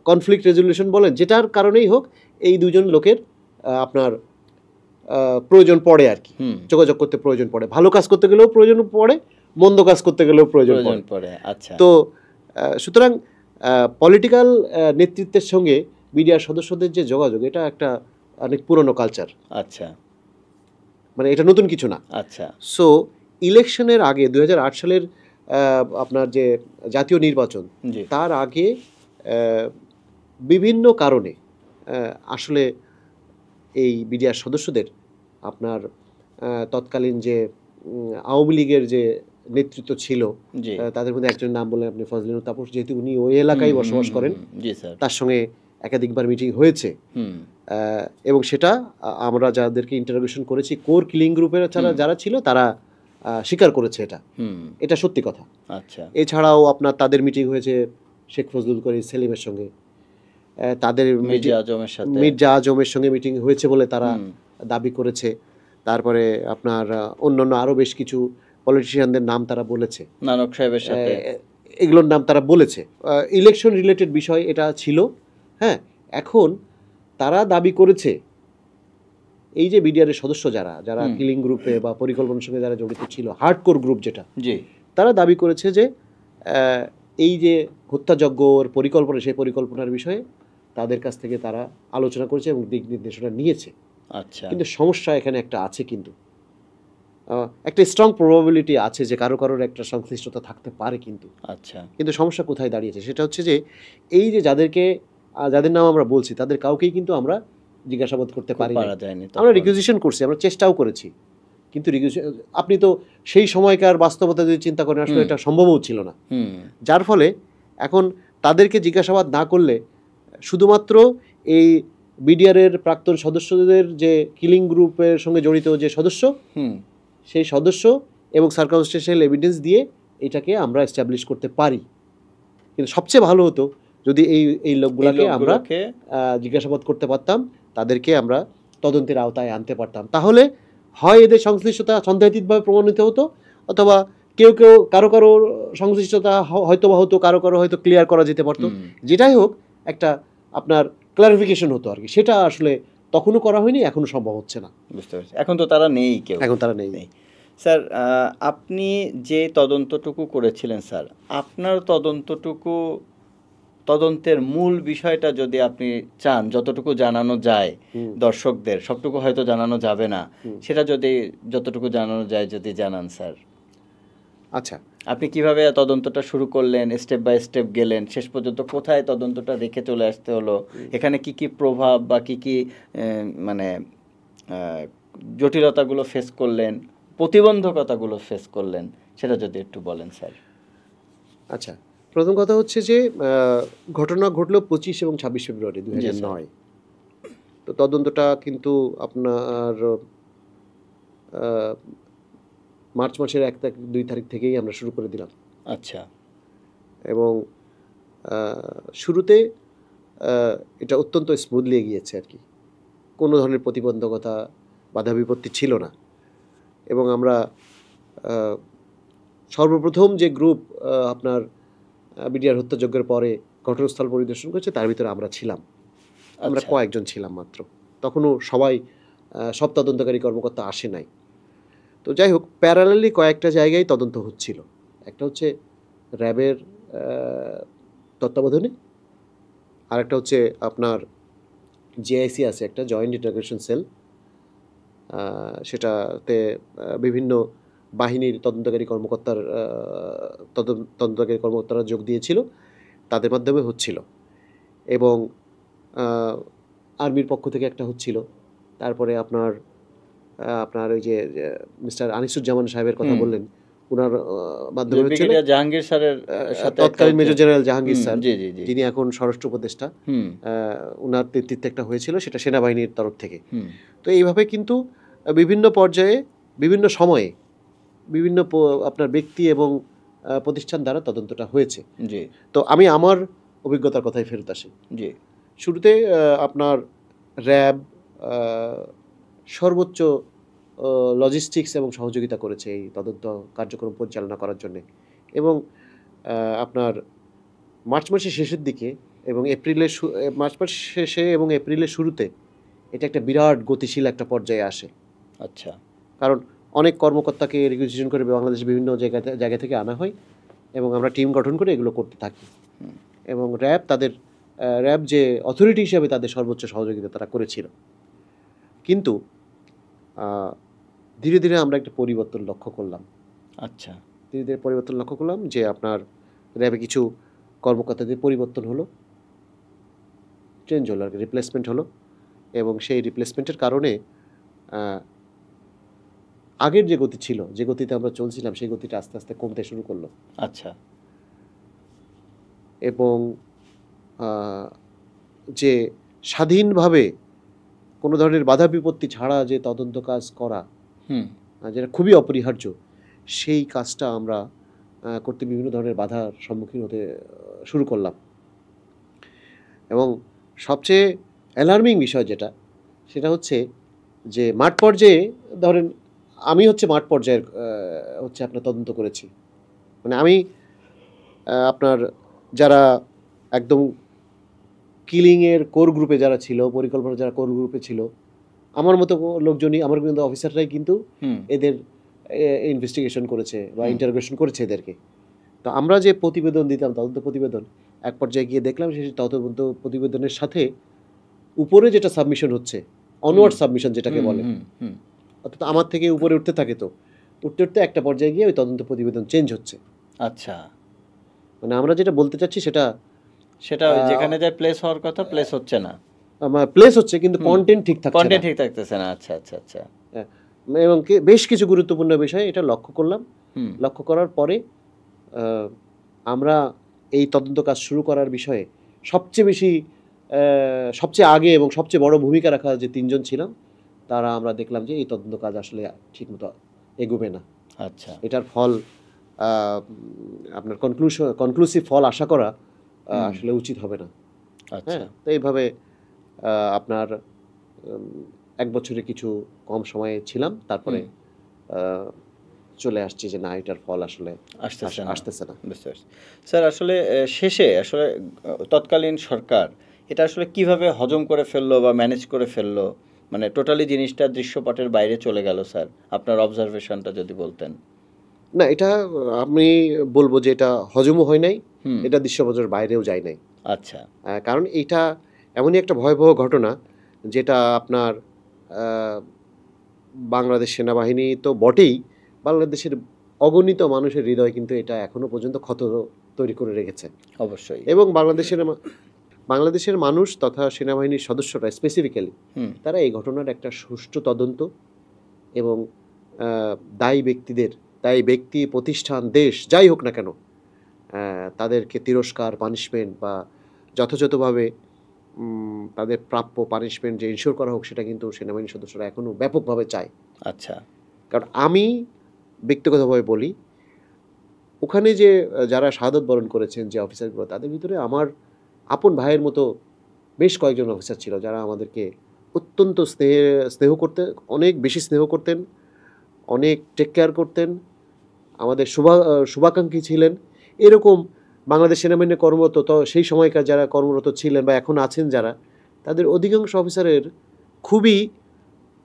কনফ্লিক্ট রেজলিউশন বলেন, যেটার কারণেই হোক এই দুজন লোকের আপনার প্রয়োজন পড়ে আর কি, যোগাযোগ করতে প্রয়োজন পড়ে। ভালো কাজ করতে গেলেও প্রয়োজন পড়ে, মন্দ কাজ করতে গেলেও প্রয়োজন পড়ে। আচ্ছা, তো সুতরাং পলিটিক্যাল নেতৃত্বের সঙ্গে বিডিআর সদস্যদের যে যোগাযোগ, এটা একটা অনেক পুরনো কালচার। আচ্ছা, মানে এটা নতুন কিছু না। আচ্ছা, সো ইলেকশনের আগে 2008 সালের আপনার যে জাতীয় নির্বাচন, তার আগে বিভিন্ন কারণে আসলে এই বিডিআর সদস্যদের আপনার তৎকালীন যে আওয়ামী লীগের যে নেতৃত্ব ছিল, তাদের মধ্যে একজনের নাম বললেন আপনি, ফজলে নূর তাপস, যেহেতু উনি ওই এলাকায় বসবাস করেন, তার সঙ্গে একাধিকবার মিটিং হয়েছে। এবং সেটা আমরা যাদেরকে ইন্টারোগেশন করেছি, কোর কিলিং গ্রুপের যারা ছিল তারা স্বীকার করেছে এটা সত্যি কথা। আচ্ছা, এছাড়াও আপনার তাদের মিটিং হয়েছে শেখ ফজলুল করিম সেলিমের সঙ্গে, তাদের মির্জা আজমের সঙ্গে মিটিং হয়েছে বলে তারা দাবি করেছে। তারপরে আপনার অন্যান্য আরও বেশ কিছু পলিটিশিয়ানদের নাম তারা বলেছে, নানক সাহেবের সাথে, এগুলোর নাম তারা বলেছে। ইলেকশন রিলেটেড বিষয় এটা ছিল। হ্যাঁ, এখন তারা দাবি করেছে এই যে বিডিআরের সদস্য যারা কিলিং গ্রুপে বা পরিকল্পনার সঙ্গে যারা জড়িত ছিল, হার্ডকোর গ্রুপ যেটা, তারা দাবি করেছে যে এই যে হত্যাযজ্ঞর পরিকল্পনা, সেই পরিকল্পনার বিষয়ে তাদের কাছ থেকে তারা আলোচনা করেছে এবং দিক নির্দেশনা নিয়েছে। আচ্ছা, কিন্তু সমস্যা এখানে একটা আছে, কিন্তু একটা স্ট্রং প্রবাবিলিটি আছে যে কারোর একটা সংশ্লিষ্টতা থাকতে পারে। কিন্তু আচ্ছা, কিন্তু সমস্যা কোথায় দাঁড়িয়েছে সেটা হচ্ছে যে এই যে যাদের নাম আমরা বলছি তাদের কাউকেই কিন্তু আমরা জিজ্ঞাসাবাদ করতে পারি না। আমরা রিকুইজিশন করছি, আমরা চেষ্টাও করেছি, কিন্তু আপনি তো সেই সময়কার বাস্তবতা যদি চিন্তা করেন, আসলে এটা সম্ভবও ছিল না। যার ফলে এখন তাদেরকে জিজ্ঞাসাবাদ না করলে শুধুমাত্র এই বিডিআর এর প্রাক্তন সদস্যদের যে কিলিং গ্রুপের সঙ্গে জড়িত যে সদস্য, হুম সেই সদস্য এবং সার্কামস্টেন্সিয়াল এভিডেন্স দিয়ে এটাকে আমরা এস্টাবলিশ করতে পারি। কিন্তু সবচেয়ে ভালো হতো যদি এই লোকগুলোকে আমরা জিজ্ঞাসাবাদ করতে পারতাম, তাদেরকে আমরা তদন্তের আওতায় আনতে পারতাম। তাহলে হয় এদের সংশ্লিষ্টতা সন্দেহাতীতভাবে প্রমাণিত হতো, অথবা কেউ কারো সংশ্লিষ্টতা হয়তো হতো, কারো হয়তো ক্লিয়ার করা যেতে পারতো। যেটাই হোক, একটা আপনার ক্লারিফিকেশন হতো আর কি। সেটা আসলে তখনও করা হয়নি, এখনো সম্ভব হচ্ছে না। বুঝতে পারছি। এখন তো তারা নেই, এখন তারা নেই। স্যার, আপনি যে তদন্তটুকু করেছিলেন স্যার, আপনার তদন্তের মূল বিষয়টা যদি আপনি চান যতটুকু জানানো যায় দর্শকদের, সবটুকু হয়তো জানানো যাবে না, সেটা যদি যতটুকু জানানো যায় যদি জানান স্যার। আচ্ছা, আপনি কিভাবে তদন্তটা শুরু করলেন, স্টেপ বাই স্টেপ গেলেন, শেষ পর্যন্ত কোথায় তদন্তটা রেখে চলে আসতে হলো, এখানে কি কি প্রভাব বা কি কি মানে জটিলতাগুলো ফেস করলেন, প্রতিবন্ধকতাগুলো ফেস করলেন, সেটা যদি একটু বলেন স্যার। আচ্ছা, প্রথম কথা হচ্ছে যে ঘটনা ঘটলো 25 এবং 26 ফেব্রুয়ারি 2009। তো তদন্তটা কিন্তু আপনার মার্চ মাসের 1-2 তারিখ থেকেই আমরা শুরু করে দিলাম। আচ্ছা। এবং শুরুতে এটা অত্যন্ত স্মুথলি এগিয়েছে আর কি। কোনো ধরনের প্রতিবন্ধকতা, বাধা বিপত্তি ছিল না। এবং আমরা সর্বপ্রথম যে গ্রুপ আপনার বিডিআর হত্যাযজ্ঞের পরে ঘটনাস্থল পরিদর্শন করেছে, তার ভিতরে আমরা ছিলাম। আমরা কয়েকজন ছিলাম মাত্র। তখনও সব তদন্তকারী কর্মকর্তা আসে নাই। তো যাই হোক, প্যারালালি কয়েকটা জায়গায় তদন্ত হচ্ছিল। একটা হচ্ছে র্যাবের তত্ত্বাবধানে, আর একটা হচ্ছে আপনার জিআইসি আছে একটা, জয়েন্ট ইন্টিগ্রেশন সেল। সেটাতে বিভিন্ন বাহিনীর তদন্তকারী কর্মকর্তারা যোগ দিয়েছিল, তাদের মাধ্যমে হচ্ছিল। এবং আর্মির পক্ষ থেকে একটা হচ্ছিল। তারপরে আপনার ওই যে মিস্টার আনিসুজ্জামান সাহেবের কথা বললেন, ওনার মাধ্যমে হচ্ছিল। জাহাঙ্গীর স্যারের তৎকালীন মেজর জেনারেল জাহাঙ্গীর স্যার, যিনি এখন স্বরাষ্ট্র উপদেষ্টা, ওনার নেতৃত্বে একটা হয়েছিল, সেটা সেনাবাহিনীর তরফ থেকে। তো এইভাবে কিন্তু বিভিন্ন পর্যায়ে, বিভিন্ন সময়ে, বিভিন্ন আপনার ব্যক্তি এবং প্রতিষ্ঠান দ্বারা তদন্তটা হয়েছে। তো আমি আমার অভিজ্ঞতার কথায় ফেরত আসি। শুরুতে আপনার র্যাব সর্বোচ্চ লজিস্টিক্স এবং সহযোগিতা করেছে এই তদন্ত কার্যক্রম পরিচালনা করার জন্য। এবং আপনার মার্চ মাসের শেষের দিকে এবং মার্চ মাসের শেষে এবং এপ্রিলের শুরুতে এটা একটা বিরাট গতিশীল একটা পর্যায়ে আসে। আচ্ছা। কারণ অনেক কর্মকর্তাকে রিকুইজিশন করে বাংলাদেশের বিভিন্ন জায়গা থেকে আনা হয় এবং আমরা টিম গঠন করে এগুলো করতে থাকি। এবং র্যাব যে অথরিটি হিসেবে তাদের সর্বোচ্চ সহযোগিতা তারা করেছিল। কিন্তু ধীরে ধীরে আমরা একটা পরিবর্তন লক্ষ্য করলাম। আচ্ছা। ধীরে ধীরে পরিবর্তন লক্ষ্য করলাম যে আপনার র্যাবে কিছু কর্মকর্তাদের পরিবর্তন হলো, চেঞ্জ হলো আর কি, রিপ্লেসমেন্ট হলো। এবং সেই রিপ্লেসমেন্টের কারণে আগের যে গতি ছিল, যে গতিতে আমরা চলছিলাম, সেই গতিটা আস্তে আস্তে কমতে শুরু করলো। আচ্ছা। এবং যে স্বাধীনভাবে কোনো ধরনের বাধা বিপত্তি ছাড়া যে তদন্ত কাজ করা, যেটা খুবই অপরিহার্য, সেই কাজটা আমরা করতে বিভিন্ন ধরনের বাধার সম্মুখীন হতে শুরু করলাম। এবং সবচেয়ে অ্যালার্মিং বিষয় সেটা হচ্ছে যে মাঠ পর্যায়ে, ধরেন আমি মাঠ পর্যায়ের আপনার তদন্ত করেছি। মানে আমি আপনার যারা একদম কিলিংয়ের কোর গ্রুপে যারা ছিল, পরিকল্পনা যারা কোর গ্রুপে ছিল, আমার মতো লোকজনই, আমার কিন্তু অফিসাররাই কিন্তু এদের ইনভেস্টিগেশন করেছে বা ইন্টারোগেশন করেছে এদেরকে। তো আমরা যে প্রতিবেদন দিতাম, তদন্ত প্রতিবেদন, এক পর্যায়ে গিয়ে দেখলাম সেই তদন্ত প্রতিবেদনের সাথে উপরে যেটা সাবমিশন হচ্ছে, অনওয়ার্ড সাবমিশন যেটাকে বলে, অর্থাৎ আমার থেকে উপরে উঠতে থাকে, তো উঠতে উঠতে একটা পর্যায়ে গিয়ে ওই তদন্ত প্রতিবেদন চেঞ্জ হচ্ছে। আচ্ছা। মানে আমরা যেটা বলতে চাচ্ছি সেটা যেখানে যায় প্লেস হওয়ার কথা প্লেস হচ্ছে না, প্লেস হচ্ছে কিন্তু কন্টেন্ট ঠিক থাকতেছে না। আচ্ছা আচ্ছা আচ্ছা। এবং বেশ কিছু গুরুত্বপূর্ণ বিষয় এটা লক্ষ্য করলাম। লক্ষ্য করার পরে আমরা এই তদন্ত কাজ শুরু করার বিষয়ে সবচেয়ে বেশি সবচেয়ে আগে এবং সবচেয়ে বড় ভূমিকা রাখা যে ৩ জন ছিলাম, তারা আমরা দেখলাম যে এই তদন্ত কাজ আসলে ঠিকমতো এগোবে না। আচ্ছা। এটার ফল আপনার কনক্লুসিভ ফল আশা করা আসলে উচিত হবে না। আচ্ছা। হ্যাঁ, তো এইভাবে আপনার ১ বছরে কিছু কম সময়ে ছিলাম, তারপরে চলে আসছি যে না, এটার ফল আসলে আসতেছে না। বুঝতে পারছি স্যার। আসলে শেষে আসলে তৎকালীন সরকার এটা আসলে কিভাবে হজম করে ফেললো বা ম্যানেজ করে ফেললো, মানে টোটালি জিনিসটা দৃশ্যপটের বাইরে চলে গেল স্যার, আপনার অবজারভেশনটা যদি বলতেন। না, এটা আমি বলবো যে এটা হজমও হয় নাই, এটা দৃশ্যপটের বাইরেও যায় নাই। আচ্ছা। কারণ এইটা এমনই একটা ভয়াবহ ঘটনা যেটা আপনার বাংলাদেশ সেনাবাহিনী তো বটেই, বাংলাদেশের অগণিত মানুষের হৃদয় কিন্তু এটা এখনো পর্যন্ত ক্ষত তৈরি করে রেখেছে। অবশ্যই। এবং বাংলাদেশের মানুষ তথা সেনাবাহিনীর সদস্যরা স্পেসিফিক্যালি তারা এই ঘটনার একটা সুষ্ঠু তদন্ত এবং দায়ী ব্যক্তি, প্রতিষ্ঠান, দেশ যাই হোক না কেন, তাদেরকে তিরস্কার, পানিশমেন্ট বা যথাযথভাবে তাদের প্রাপ্য পানিশমেন্ট যে ইনশিওর করা হোক, সেটা কিন্তু সেনাবাহিনীর সদস্যরা এখনও ব্যাপকভাবে চায়। আচ্ছা। কারণ আমি ব্যক্তিগতভাবে বলি, ওখানে যে যারা শাহাদত বরণ করেছেন যে অফিসারগুলো, তাদের ভিতরে আমার আপন ভাইয়ের মতো বেশ কয়েকজন অফিসার ছিল যারা আমাদেরকে অত্যন্ত স্নেহ করতেন, অনেক বেশি স্নেহ করতেন, অনেক টেক কেয়ার করতেন, আমাদের শুভাকাঙ্ক্ষী ছিলেন। এরকম বাংলাদেশ সেনাবাহিনীতে কর্মরত সেই সময়কার যারা কর্মরত ছিলেন বা এখন আছেন যারা, তাদের অধিকাংশ অফিসারের খুবই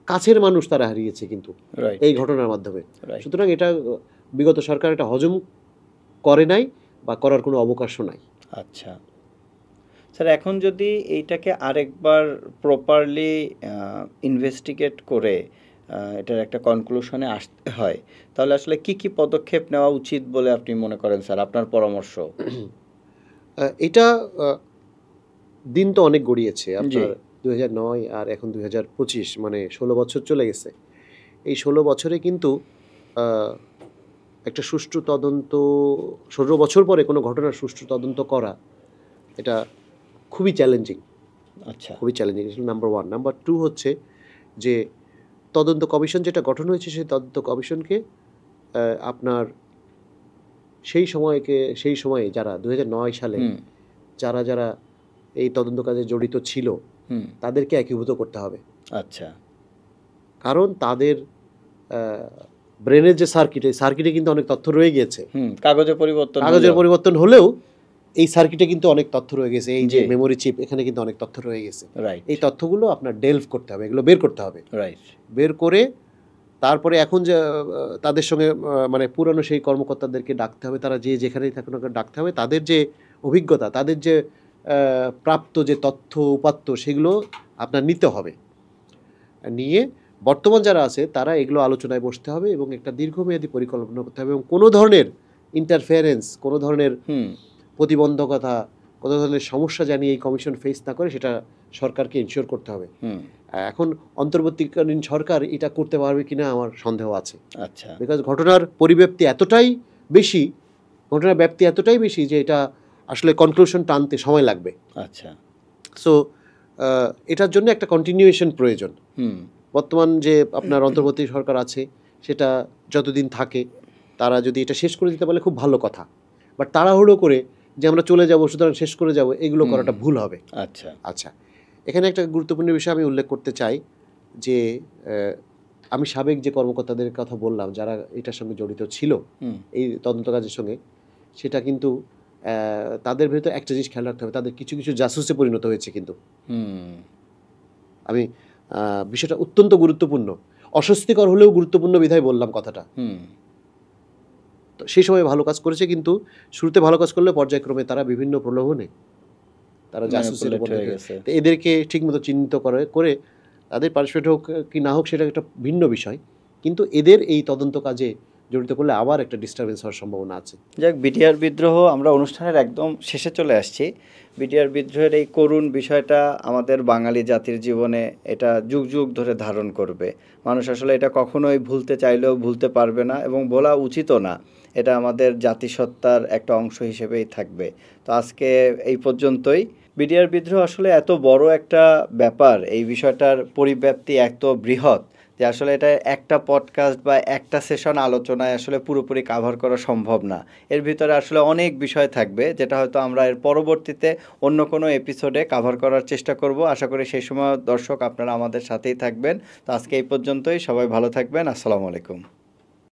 কাছের মানুষ তারা হারিয়েছে কিন্তু এই ঘটনার মাধ্যমে। সুতরাং এটা বিগত সরকার এটা হজম করে নাই বা করার কোনো অবকাশও নাই। আচ্ছা স্যার, এখন যদি এইটাকে আরেকবার প্রপারলি ইনভেস্টিগেট করে এটার একটা কনক্লুশনে আসতে হয়, তাহলে আসলে কি কি পদক্ষেপ নেওয়া উচিত বলে আপনি মনে করেন স্যার, আপনার পরামর্শ? এটা দিন তো অনেক গড়িয়েছে, আপনার 2009 আর এখন 2025, মানে 16 বছর চলে গেছে। এই 16 বছরে কিন্তু একটা সুষ্ঠু তদন্ত, 16 বছর পরে কোনো ঘটনার সুষ্ঠু তদন্ত করা এটা খুবই চ্যালেঞ্জিং। আচ্ছা, খুবই চ্যালেঞ্জিং, নাম্বার 1। নাম্বার 2 হচ্ছে যে তদন্ত কমিশন যেটা গঠন হয়েছে, সেই তদন্ত কমিশনকে আপনার সেই সময়ে যারা 2009 সালে যারা এই তদন্ত কাজে জড়িত ছিল তাদেরকে একীভূত করতে হবে। আচ্ছা। কারণ তাদের ব্রেনের যে সার্কিটে কিন্তু অনেক তথ্য রয়ে গিয়েছে। কাগজের পরিবর্তন হলেও এই সার্কিটে কিন্তু অনেক তথ্য রয়ে গেছে, এই যে মেমোরি চিপ, এখানে কিন্তু অনেক তথ্য রয়ে গেছে। এই তথ্যগুলো আপনার ডেলভ করতে হবে, এগুলো বের করতে হবে। বের করে তারপরে এখন যে তাদের সঙ্গে মানে পুরানো সেই কর্মকর্তাদেরকে ডাকতে হবে, তারা যে যেখানেই থাকুন ডাকতে হবে, তাদের যে অভিজ্ঞতা, তাদের যে প্রাপ্ত যে তথ্য উপাত্ত, সেগুলো আপনার নিতে হবে। নিয়ে বর্তমান যারা আছে তারা এগুলো আলোচনায় বসতে হবে এবং একটা দীর্ঘমেয়াদী পরিকল্পনা করতে হবে এবং কোনো ধরনের ইন্টারফেয়ারেন্স, কোনো ধরনের প্রতিবন্ধকতা, কোনো ধরনের সমস্যা জানিয়ে এই কমিশন ফেস না করে সেটা সরকারকে ইনশিওর করতে হবে। এখন অন্তর্বর্তীকালীন সরকার এটা করতে পারবে কিনা আমার সন্দেহ আছে। আচ্ছা। বিকজ ঘটনার ব্যাপ্তি এতটাই বেশি যে এটা আসলে কনক্লুশন টানতে সময় লাগবে। আচ্ছা। সো এটার জন্য একটা কন্টিনিউয়েশন প্রয়োজন। বর্তমান যে আপনার অন্তর্বর্তী সরকার আছে সেটা যতদিন থাকে, তারা যদি এটা শেষ করে দিতে পারলে খুব ভালো কথা, বাট তাড়াহুড়ো করে যে আমরা চলে যাব সুতরাং শেষ করে যাব, এগুলো করাটা ভুল হবে। আচ্ছা আচ্ছা, এখানে একটা গুরুত্বপূর্ণ বিষয় আমি উল্লেখ করতে চাই যে আমি সাবেক যে কর্মকর্তাদের কথা বললাম যারা এটার সঙ্গে জড়িত ছিল, এই তদন্ত কাজের সঙ্গে, সেটা কিন্তু তাদের ভেতর একটা জিনিস খেয়াল রাখতে হবে, তাদের কিছু কিছু জাসুসে পরিণত হয়েছে কিন্তু। আমি বিষয়টা অত্যন্ত গুরুত্বপূর্ণ, অস্বস্তিকর হলেও গুরুত্বপূর্ণ বিধায় বললাম কথাটা। তো সেই সময় ভালো কাজ করেছে, কিন্তু শুরুতে ভালো কাজ করলে পর্যায়ক্রমে তারা বিভিন্ন প্রলোভনে তারা জাসুসের বলে গেছে। তো এদেরকে ঠিকমতো চিহ্নিত করে তাদের পানিশমেন্ট হোক কি না হোক সেটা একটা ভিন্ন বিষয়, কিন্তু এদের এই তদন্ত কাজে জড়িত করলে আবার একটা ডিস্টারবেন্স হওয়ার সম্ভাবনা আছে। যাক, বিটিআর বিদ্রোহ, আমরা অনুষ্ঠানের একদম শেষে চলে আসছি। বিটিআর বিদ্রোহের এই করুণ বিষয়টা আমাদের বাঙালি জাতির জীবনে এটা যুগ যুগ ধরে ধারণ করবে। মানুষ আসলে এটা কখনোই ভুলতে চাইলেও ভুলতে পারবে না এবং বলা উচিতও না, এটা আমাদের জাতিসত্তার একটা অংশ হিসেবেই থাকবে। তো আজকে এই পর্যন্তই। বিডিআর বিদ্রোহ আসলে এত বড় একটা ব্যাপার, এই বিষয়টার পরিব্যাপ্তি এত বৃহৎ যে আসলে এটা একটা পডকাস্ট বা একটা সেশন আলোচনায় আসলে পুরোপুরি কাভার করা সম্ভব না। এর ভিতরে আসলে অনেক বিষয় থাকবে, যেটা হয়তো আমরা এর পরবর্তীতে অন্য কোনো এপিসোডে কাভার করার চেষ্টা করব। আশা করি সেই সময় দর্শক আপনারা আমাদের সাথেই থাকবেন। তো আজকে এই পর্যন্তই, সবাই ভালো থাকবেন। আসসালামু আলাইকুম।